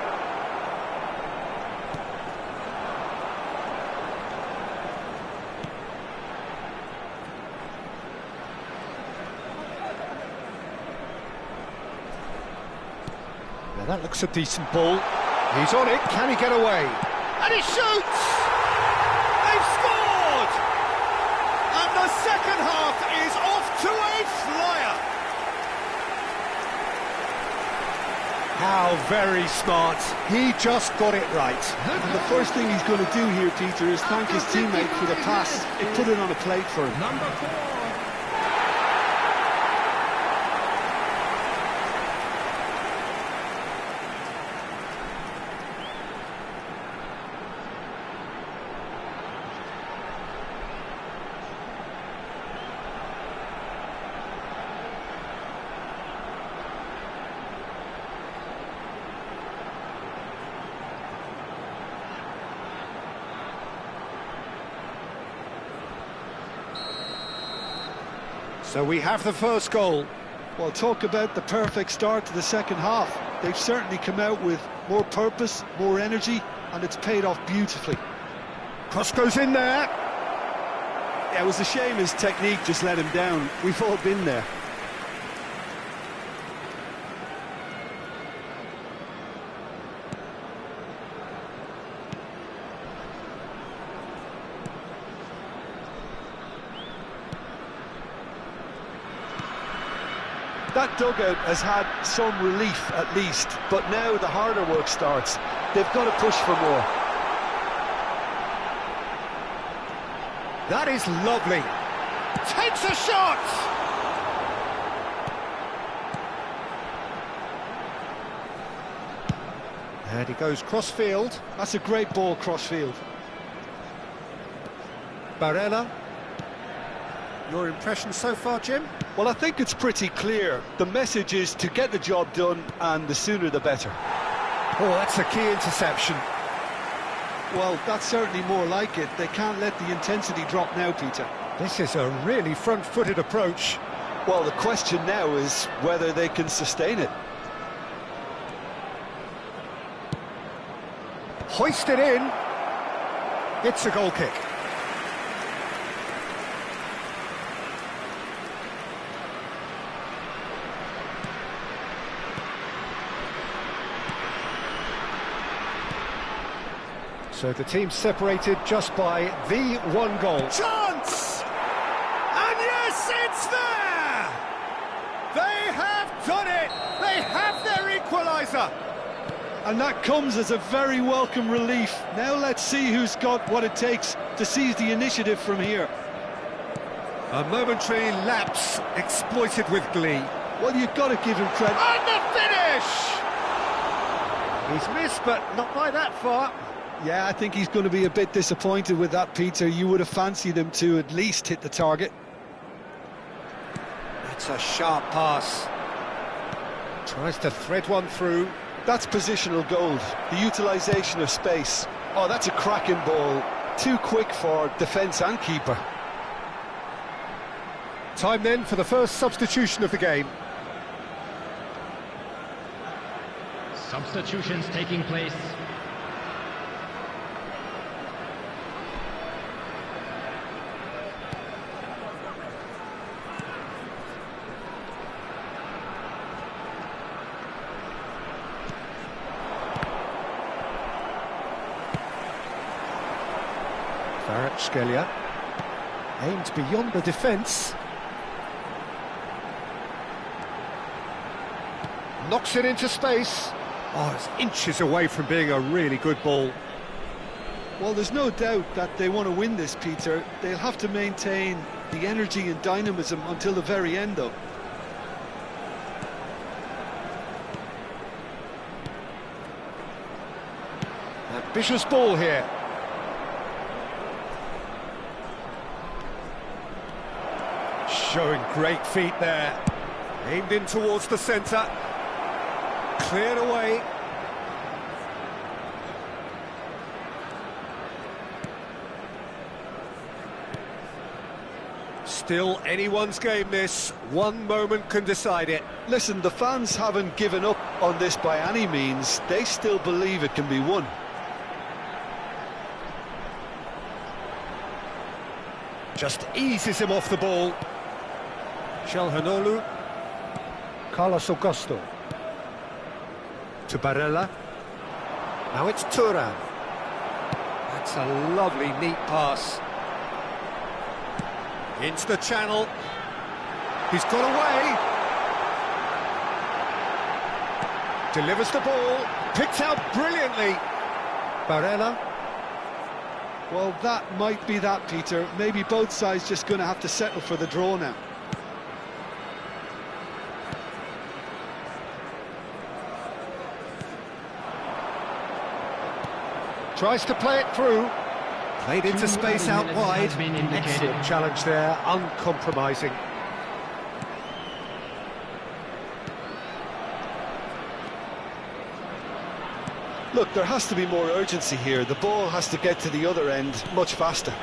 That looks a decent ball. He's on it. Can he get away? And he shoots! They've scored! And the second half is off to a flyer. How very smart. He just got it right. And the first thing he's going to do here, Peter, is thank his teammate for the pass. It put it on a plate for him. Number 4. So we have the first goal. Well, talk about the perfect start to the second half. They've certainly come out with more purpose, more energy, and it's paid off beautifully. Cross goes in there. Yeah, it was a shame his technique just let him down. We've all been there. That dugout has had some relief at least, but now the harder work starts. They've got to push for more. That is lovely. Takes a shot! And he goes cross-field. That's a great ball cross-field. Barella. Your impression so far, Jim? Well, I think it's pretty clear. The message is to get the job done, and the sooner the better. Oh, that's a key interception. Well, that's certainly more like it. They can't let the intensity drop now, Peter. This is a really front-footed approach. Well, the question now is whether they can sustain it. Hoisted in. It's a goal kick. So the team separated just by the one goal. Chance! And yes, it's there! They have done it! They have their equaliser! And that comes as a very welcome relief. Now let's see who's got what it takes to seize the initiative from here. A momentary lapse exploited with glee. Well, you've got to give him credit. And the finish! He's missed, but not by that far. Yeah, I think he's going to be a bit disappointed with that, Peter. You would have fancied him to at least hit the target. That's a sharp pass. Tries to thread one through. That's positional gold, the utilisation of space. Oh, that's a cracking ball. Too quick for defence and keeper. Time then for the first substitution of the game. Substitutions taking place. Skelia aimed beyond the defence. Knocks it into space. Oh, it's inches away from being a really good ball. Well, there's no doubt that they want to win this, Peter. They'll have to maintain the energy and dynamism until the very end, though. Ambitious ball here. Showing great feet there. Aimed in towards the centre. Cleared away. Still anyone's game, this. One moment can decide it. Listen, the fans haven't given up on this by any means. They still believe it can be won. Just eases him off the ball. Shalhanolu. Carlos Augusto. To Barella. Now it's Turan. That's a lovely, neat pass. Into the channel. He's got away. Delivers the ball. Picked out brilliantly. Barella. Well, that might be that, Peter. Maybe both sides just going to have to settle for the draw now. Tries to play it through. Played into space out wide. Excellent challenge there, uncompromising. Look, there has to be more urgency here. The ball has to get to the other end much faster.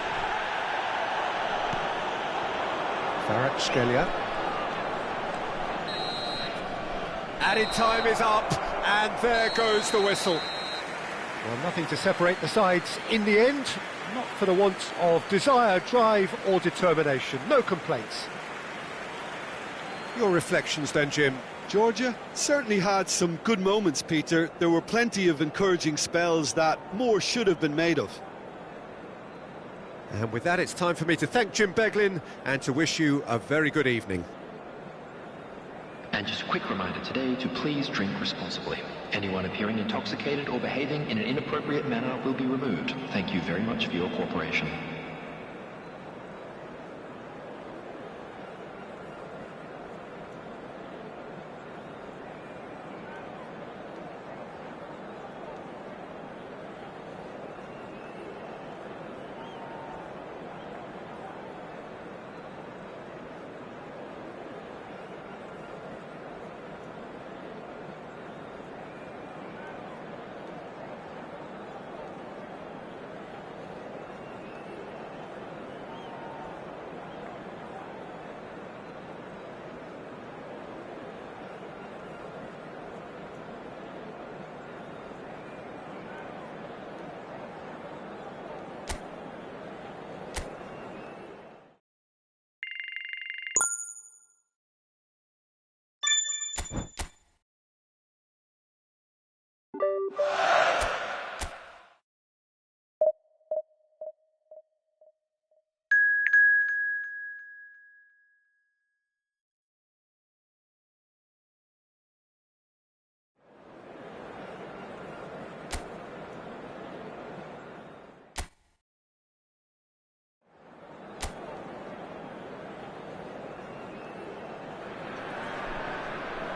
Skelia. Added time is up, and there goes the whistle. Well, nothing to separate the sides in the end, not for the want of desire, drive or determination. No complaints. Your reflections then, Jim? Georgia certainly had some good moments, Peter. There were plenty of encouraging spells that more should have been made of. And with that, it's time for me to thank Jim Beglin and to wish you a very good evening. And just a quick reminder today to please drink responsibly. Anyone appearing intoxicated or behaving in an inappropriate manner will be removed. Thank you very much for your cooperation.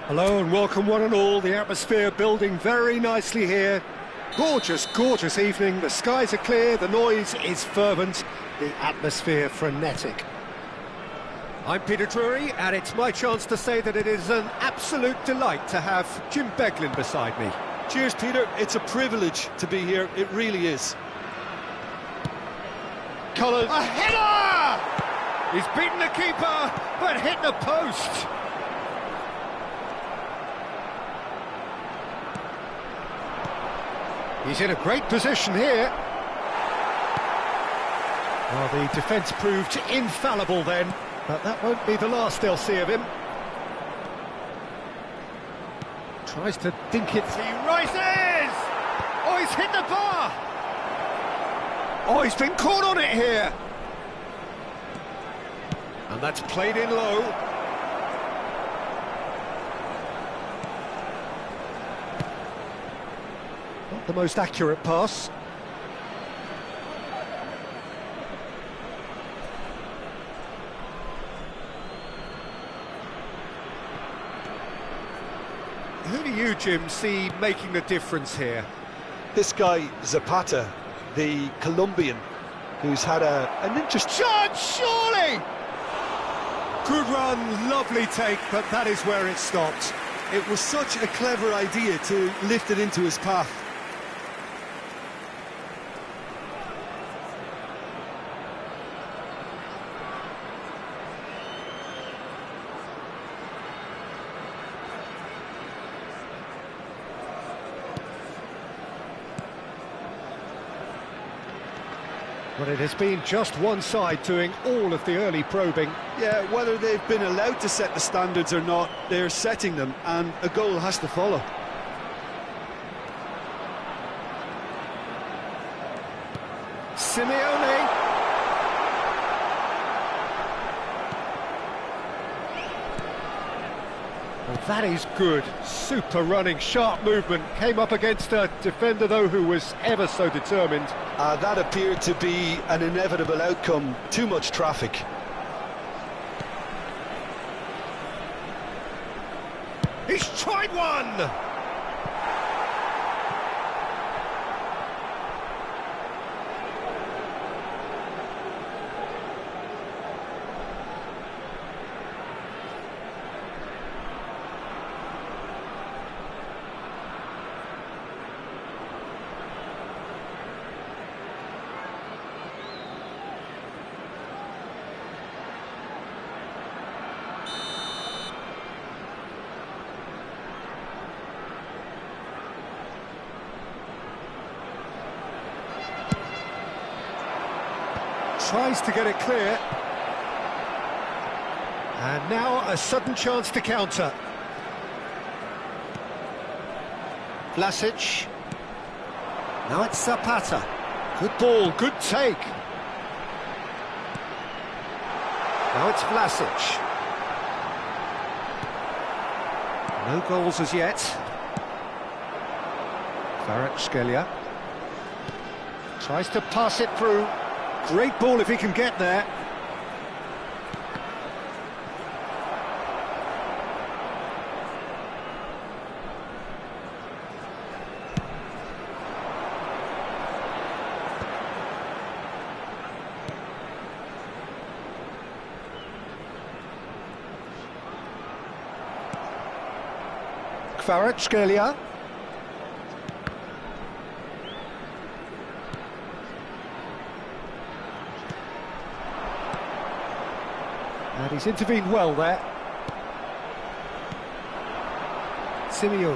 Hello and welcome one and all. The atmosphere building very nicely here. Gorgeous, gorgeous evening. The skies are clear, the noise is fervent, the atmosphere frenetic. I'm Peter Drury, and it's my chance to say that it is an absolute delight to have Jim Beglin beside me. Cheers, Peter. It's a privilege to be here. It really is. Collins. A header! He's beaten the keeper, but hit the post. He's in a great position here. Well, the defence proved infallible then, but that won't be the last they'll see of him. Tries to dink it. He rises! Oh, he's hit the bar! Oh, he's been caught on it here! And that's played in low. Not the most accurate pass. Who do you, Jim, see making the difference here? This guy, Zapata, the Colombian, who's had an interesting... Chance, surely! Good run, lovely take, but that is where it stopped. It was such a clever idea to lift it into his path. But it has been just one side doing all of the early probing. Yeah, whether they've been allowed to set the standards or not, they're setting them, and a goal has to follow. Simeone. Well, that is good. Super running, sharp movement. Came up against a defender, though, who was ever so determined. That appeared to be an inevitable outcome. Too much traffic. He's tried one! Tries to get it clear. And now a sudden chance to counter. Vlasic. Now it's Zapata. Good ball, good take. Now it's Vlasic. No goals as yet. Kvaratskhelia. Tries to pass it through. Great ball if he can get there. Kvaratskhelia. And he's intervened well there. Simeone.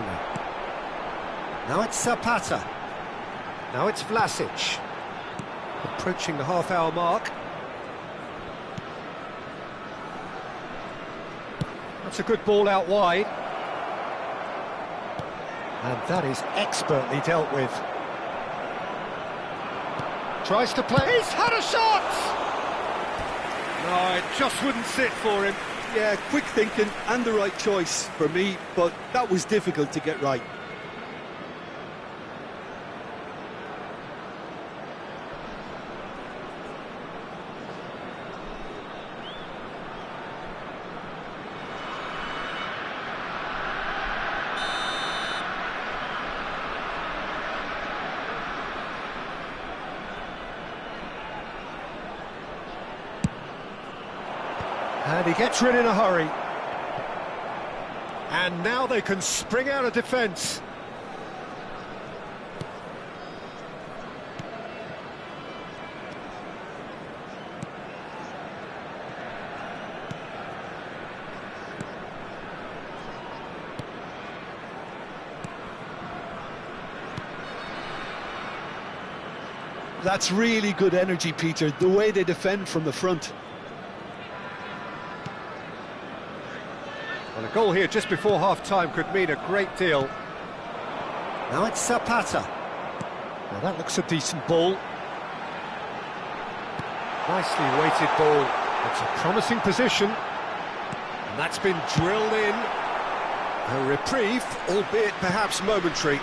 Now it's Zapata. Now it's Vlasic. Approaching the half-hour mark. That's a good ball out wide. And that is expertly dealt with. Tries to play. He's had a shot! No, it just wouldn't sit for him. Yeah, quick thinking and the right choice for me, but that was difficult to get right. And he gets rid in a hurry. And now they can spring out of defence. That's really good energy, Peter, the way they defend from the front. Well, a goal here just before half-time could mean a great deal. Now it's Zapata. Now that looks a decent ball. Nicely weighted ball. It's a promising position. And that's been drilled in. A reprieve, albeit perhaps momentary.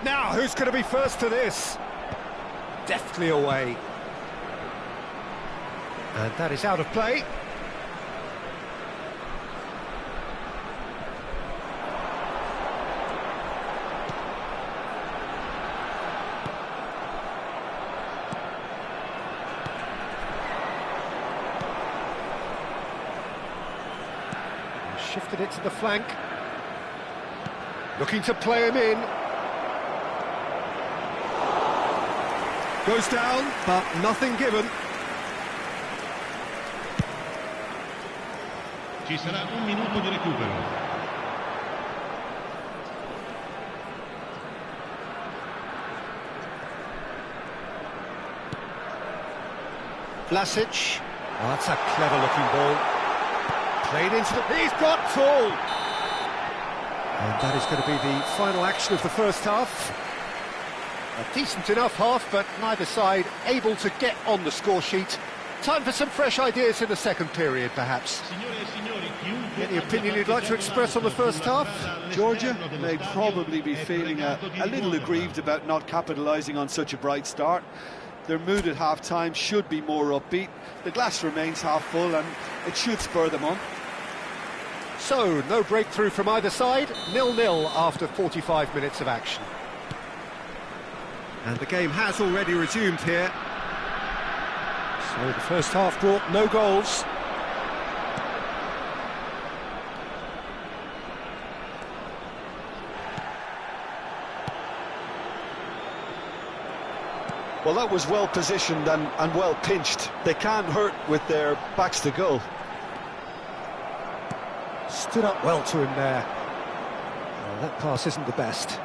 Now, who's going to be first to this? Deftly away. And that is out of play. Shifted it to the flank. Looking to play him in. Goes down, but nothing given. Ci sarà un minuto di recupero. Vlasic. Oh, that's a clever-looking ball. Played into the... He's got full! And that is going to be the final action of the first half. A decent enough half, but neither side able to get on the score sheet. Time for some fresh ideas in the second period, perhaps. Any opinion you'd like to express on the first half? Georgia may probably be feeling a little aggrieved about not capitalising on such a bright start. Their mood at half-time should be more upbeat. The glass remains half full and it should spur them on. So, no breakthrough from either side, 0-0 after 45 minutes of action. And the game has already resumed here. So the first half brought no goals. Well, that was well positioned and well pinched. They can't hurt with their backs to goal. Stood up well to him there. Well, that pass isn't the best.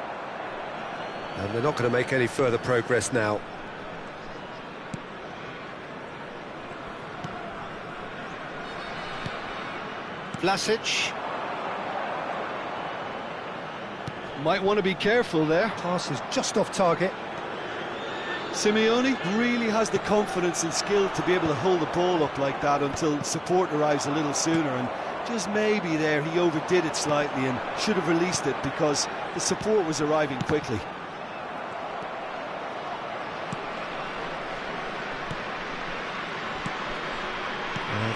And they're not going to make any further progress now. Vlasic. Might want to be careful there. Pass is just off target. Simeone really has the confidence and skill to be able to hold the ball up like that until support arrives a little sooner, and just maybe there he overdid it slightly and should have released it because the support was arriving quickly.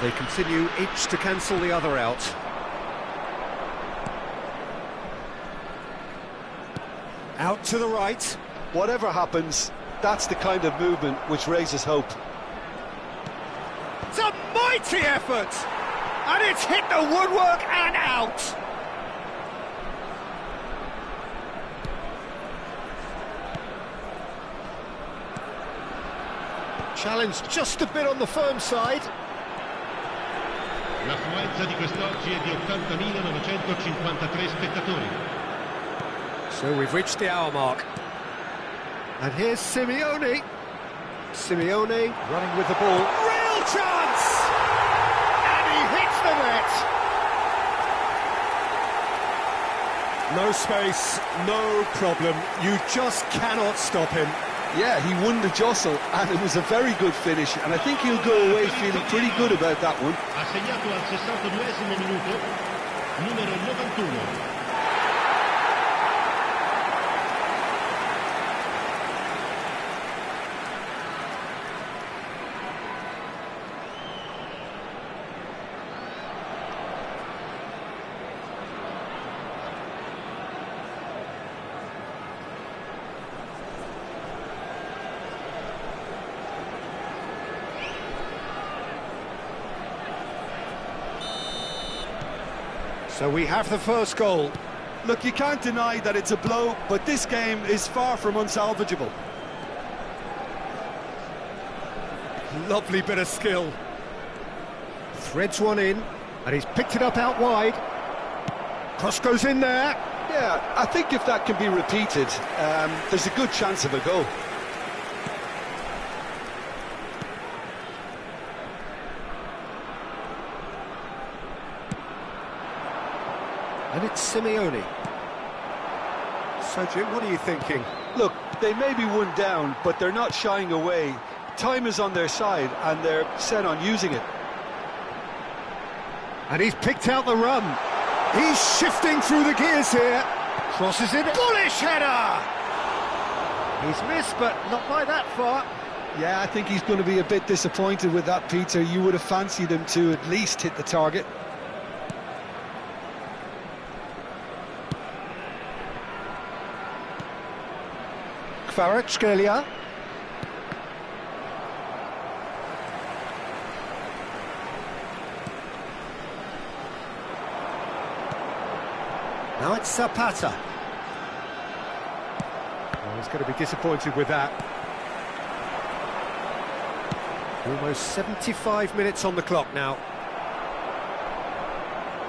They continue each to cancel the other out. Out to the right. Whatever happens, that's the kind of movement which raises hope. It's a mighty effort! And it's hit the woodwork and out! Challenge just a bit on the firm side. L'affluenza di quest'oggi è di 80.953 spettatori. So we've reached the hour mark. And here's Simeone. Simeone running with the ball. Real chance! And he hits the net! No space, no problem. You just cannot stop him. Yeah, he won the jostle, and it was a very good finish, and I think he'll go away feeling pretty good about that one. Ha segnato al 62esimo minuto, numero 91. So we have the first goal. Look, you can't deny that it's a blow, but this game is far from unsalvageable. Lovely bit of skill. Threads one in, and he's picked it up out wide. Cross goes in there. Yeah, I think if that can be repeated, there's a good chance of a goal. And it's Simeone. So, Jim, what are you thinking? Look, they may be one down, but they're not shying away. Time is on their side, and they're set on using it. And he's picked out the run. He's shifting through the gears here. Crosses it. Bullish header! He's missed, but not by that far. Yeah, I think he's going to be a bit disappointed with that, Peter. You would have fancied him to at least hit the target. Kvaratskhelia. Now it's Zapata. Oh, he's going to be disappointed with that. Almost 75 minutes on the clock now.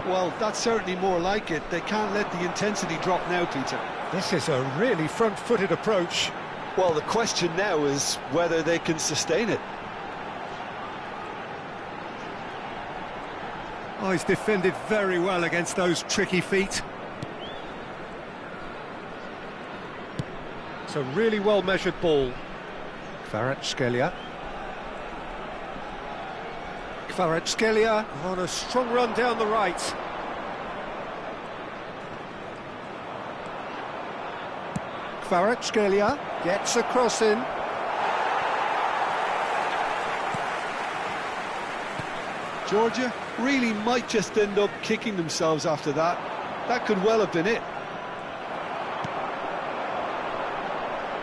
Well, that's certainly more like it. They can't let the intensity drop now, Peter. This is a really front-footed approach. Well, the question now is whether they can sustain it. Oh, he's defended very well against those tricky feet. It's a really well-measured ball. Kvaratskhelia. Kvaratskhelia on a strong run down the right. Kvaratskhelia gets a cross in. Georgia really might just end up kicking themselves after that. That could well have been it.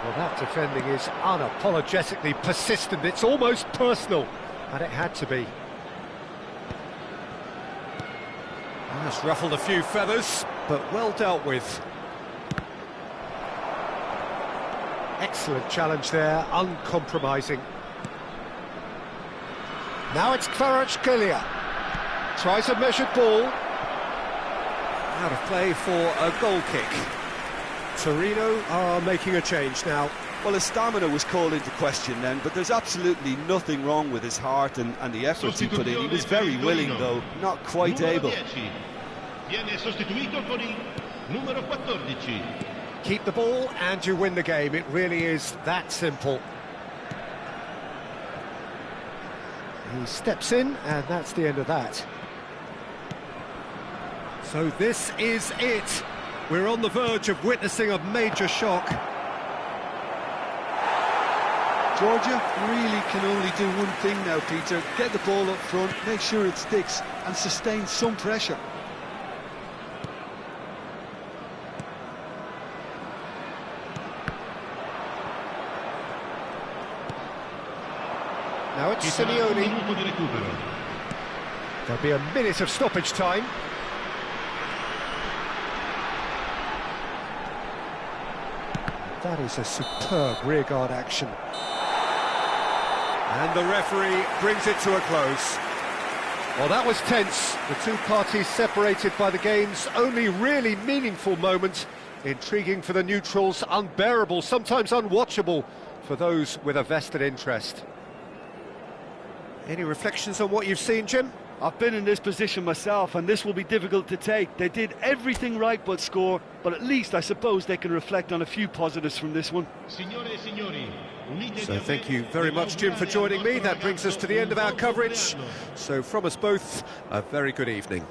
Well, that defending is unapologetically persistent. It's almost personal, and it had to be. That's ruffled a few feathers, but well dealt with. Excellent challenge there, uncompromising. Now it's Kvaratskhelia. Tries a measured ball. Out of play for a goal kick. Torino are making a change now. Well, his stamina was called into question then, but there's absolutely nothing wrong with his heart and the efforts he put in. He was very willing, though, not quite able. Viene sostituito con il numero 14. Keep the ball and you win the game. It really is that simple. He steps in, and that's the end of that. So this is it. We're on the verge of witnessing a major shock. Georgia really can only do one thing now, Peter. Get the ball up front, make sure it sticks, and sustain some pressure. Now it's Simeone. There'll be a minute of stoppage time. That is a superb rearguard action. And the referee brings it to a close. Well, that was tense. The two parties separated by the game's only really meaningful moment. Intriguing for the neutrals, unbearable, sometimes unwatchable for those with a vested interest. Any reflections on what you've seen, Jim? I've been in this position myself, and this will be difficult to take. They did everything right but score, but at least I suppose they can reflect on a few positives from this one. So thank you very much, Jim, for joining me. That brings us to the end of our coverage. So from us both, a very good evening.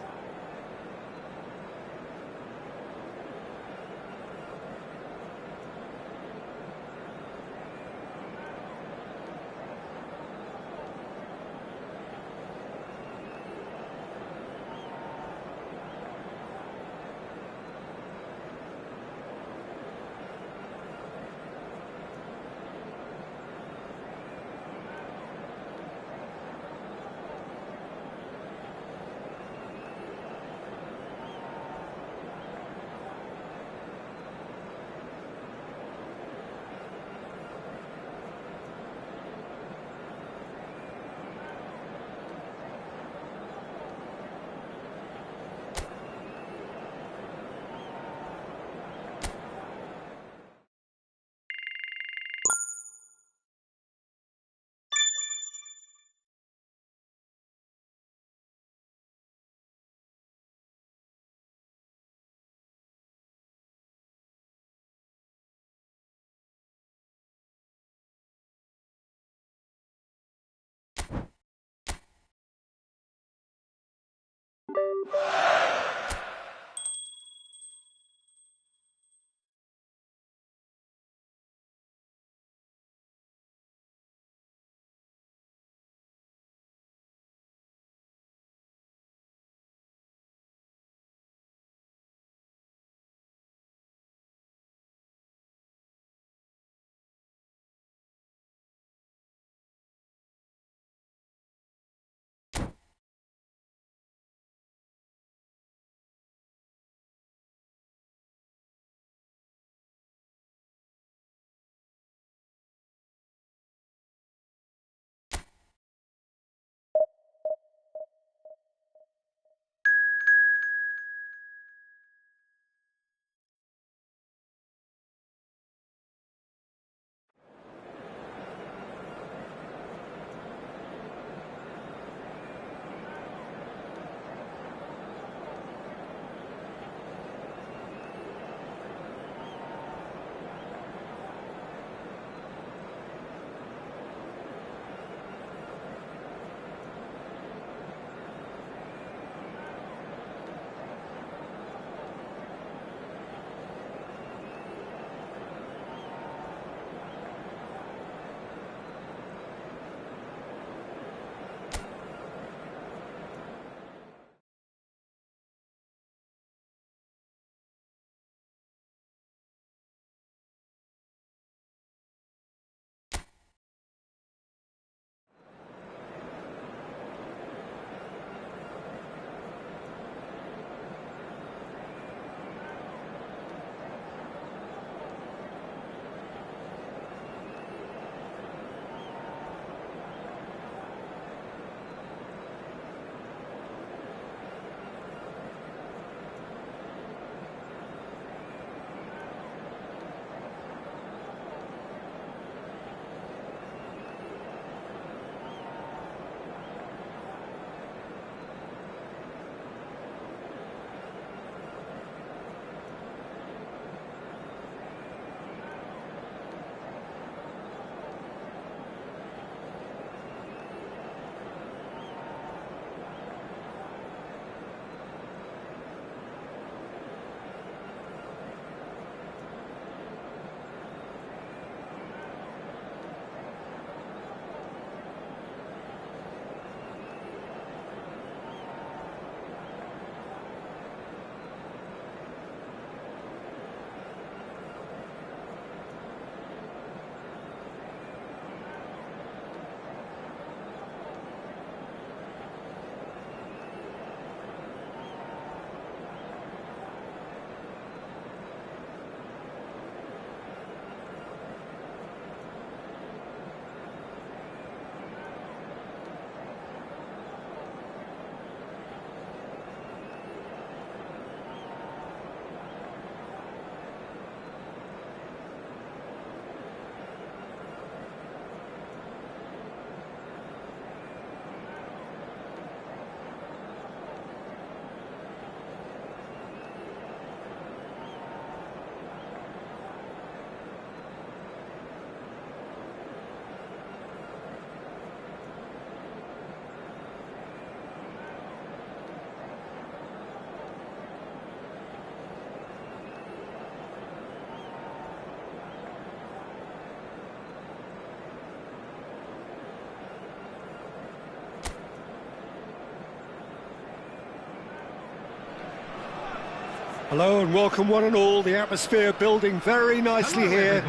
Hello and welcome one and all. The atmosphere building very nicely here.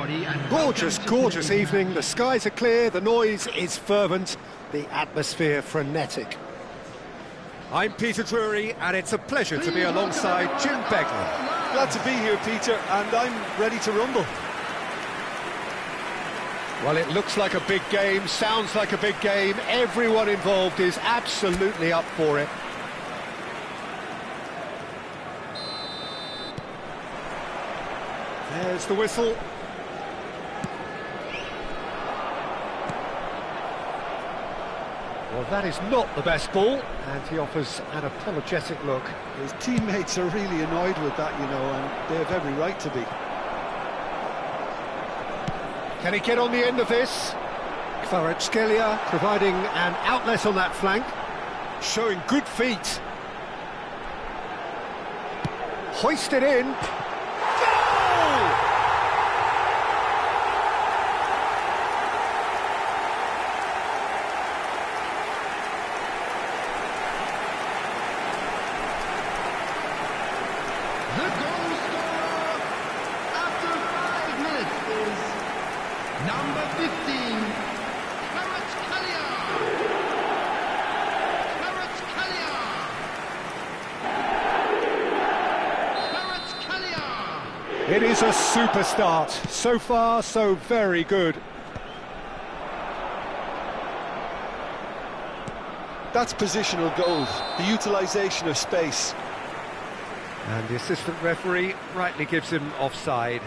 Gorgeous, gorgeous evening. The skies are clear, the noise is fervent, the atmosphere frenetic. I'm Peter Drury and it's a pleasure to be alongside Jim Begley. Glad to be here, Peter, and I'm ready to rumble. Well, it looks like a big game, sounds like a big game. Everyone involved is absolutely up for it. There's the whistle. Well, that is not the best ball, and he offers an apologetic look. His teammates are really annoyed with that, you know, and they have every right to be. Can he get on the end of this? Kvaratskhelia providing an outlet on that flank, showing good feet. hoisted in. Goal! The goal scorer after 5 minutes is number 15, Kvaratskhelia. It is a super start. So far, so very good. That's positional goals, the utilisation of space. And the assistant referee rightly gives him offside.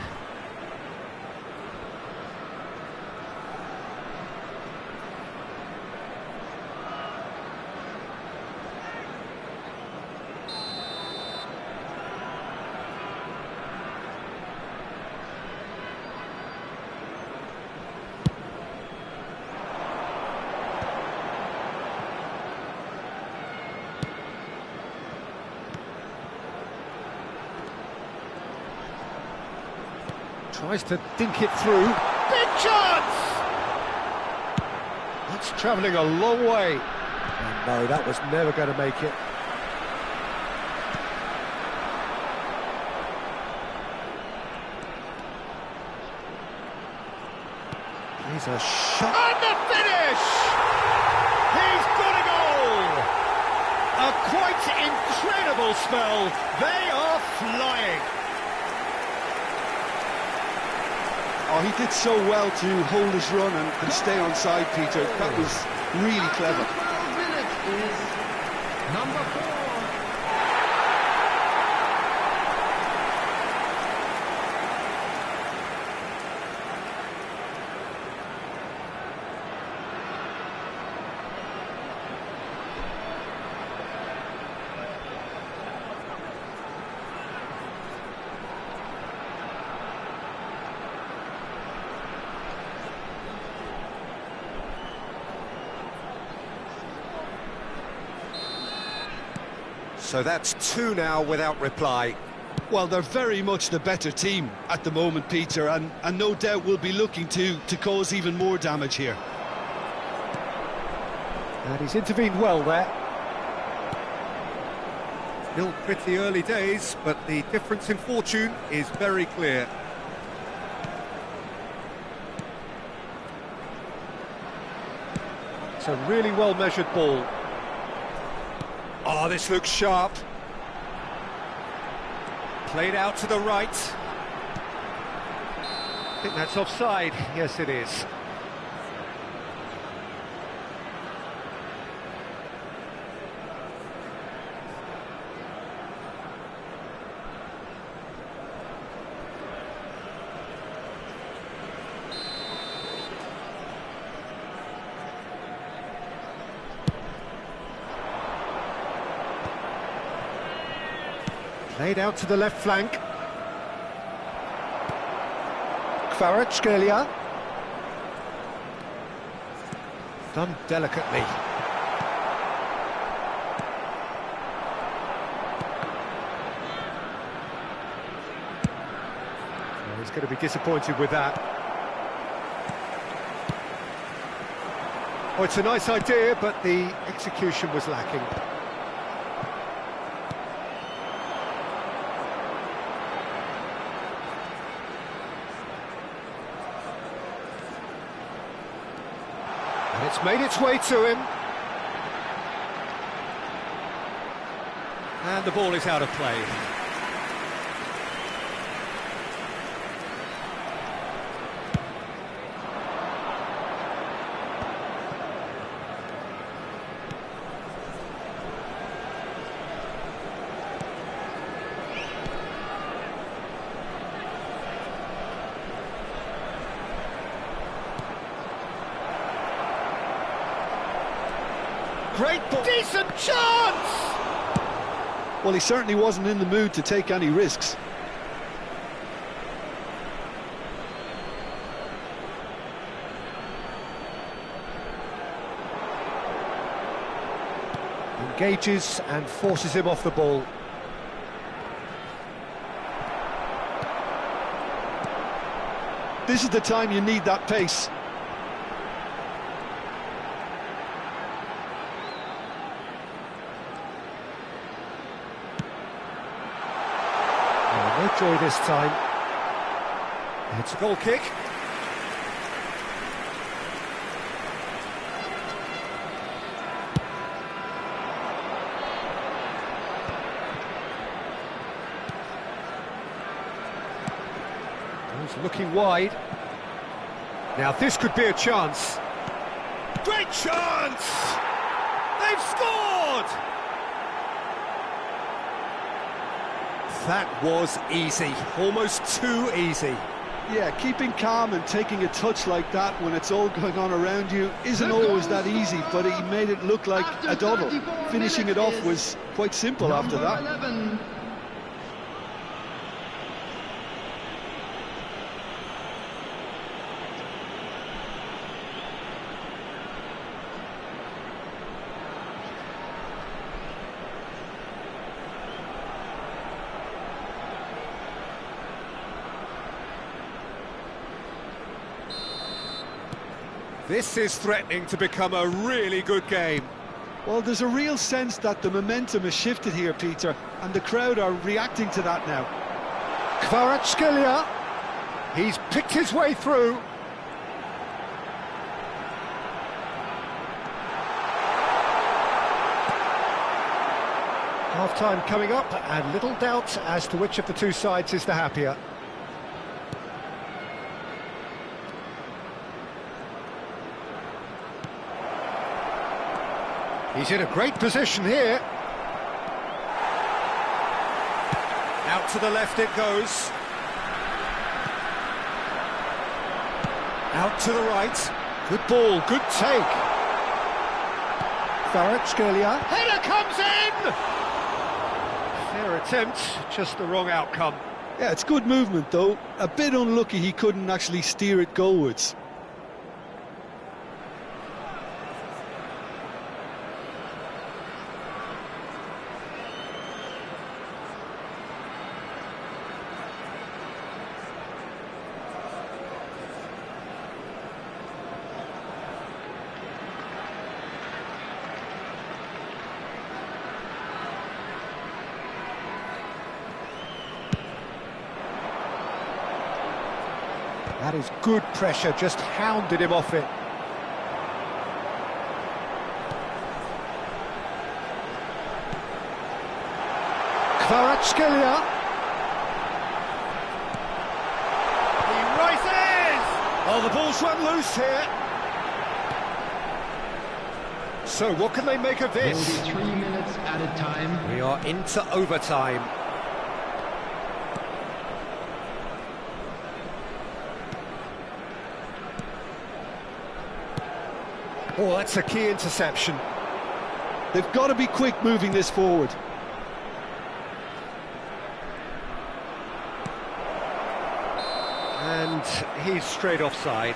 Tries to dink it through. Big chance! That's travelling a long way. And no, that was never going to make it. Here's a shot. And the finish! He's got a goal! A quite incredible spell. They are flying. Oh, he did so well to hold his run and stay on side, Peter. That was really clever. 12 minutes is number 4. So that's 2 now without reply. Well, they're very much the better team at the moment, Peter, and no doubt will be looking to cause even more damage here. And he's intervened well there. Still pretty early days, but the difference in fortune is very clear. It's a really well-measured ball. Oh, this looks sharp. Played out to the right. I think that's offside. Yes, it is. Played out to the left flank. Kvaratskhelia. Done delicately. Well, he's going to be disappointed with that. Oh, it's a nice idea, but the execution was lacking. And it's made its way to him. And the ball is out of play. Great ball. Decent chance! Well, he certainly wasn't in the mood to take any risks. Engages and forces him off the ball. This is the time you need that pace. No joy this time. It's a goal kick. He's looking wide. Now this could be a chance. Great chance! They've scored! That was easy, almost too easy. Yeah, keeping calm and taking a touch like that when it's all going on around you isn't always that easy, but he made it look like a doddle. Finishing it off was quite simple after that. 11. This is threatening to become a really good game. Well, there's a real sense that the momentum has shifted here, Peter, and the crowd are reacting to that now. Kvaratskhelia, he's picked his way through. Half-time coming up, and little doubt as to which of the two sides is the happier. He's in a great position here. Out to the left it goes. Out to the right. Good ball, good take. Kvaratskhelia. Header comes in! Fair attempt, just the wrong outcome. Yeah, it's good movement, though. A bit unlucky he couldn't actually steer it goalwards. That is good pressure, just hounded him off it. Kvaratskhelia. He rises! Oh, the ball's run loose here. So, what can they make of this? Will be 3 minutes added time. We are into overtime. Oh, that's a key interception. They've got to be quick moving this forward. And he's straight offside.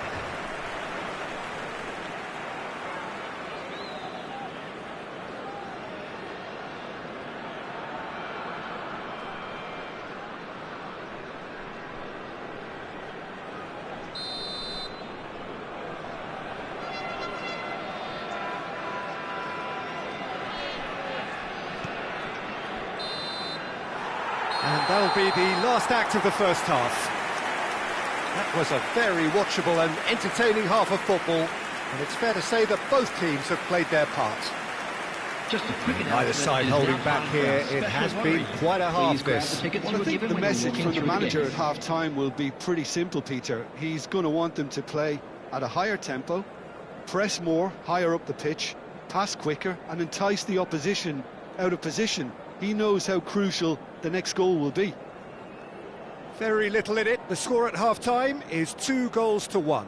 And that'll be the last act of the first half. That was a very watchable and entertaining half of football, and it's fair to say that both teams have played their part. Just a quick Either side holding back here, it has been quite a half this. Well, I think the message from the manager at half-time will be pretty simple, Peter. He's going to want them to play at a higher tempo, press more, higher up the pitch, pass quicker, and entice the opposition out of position. He knows how crucial the next goal will be. Very little in it. The score at half-time is 2-1.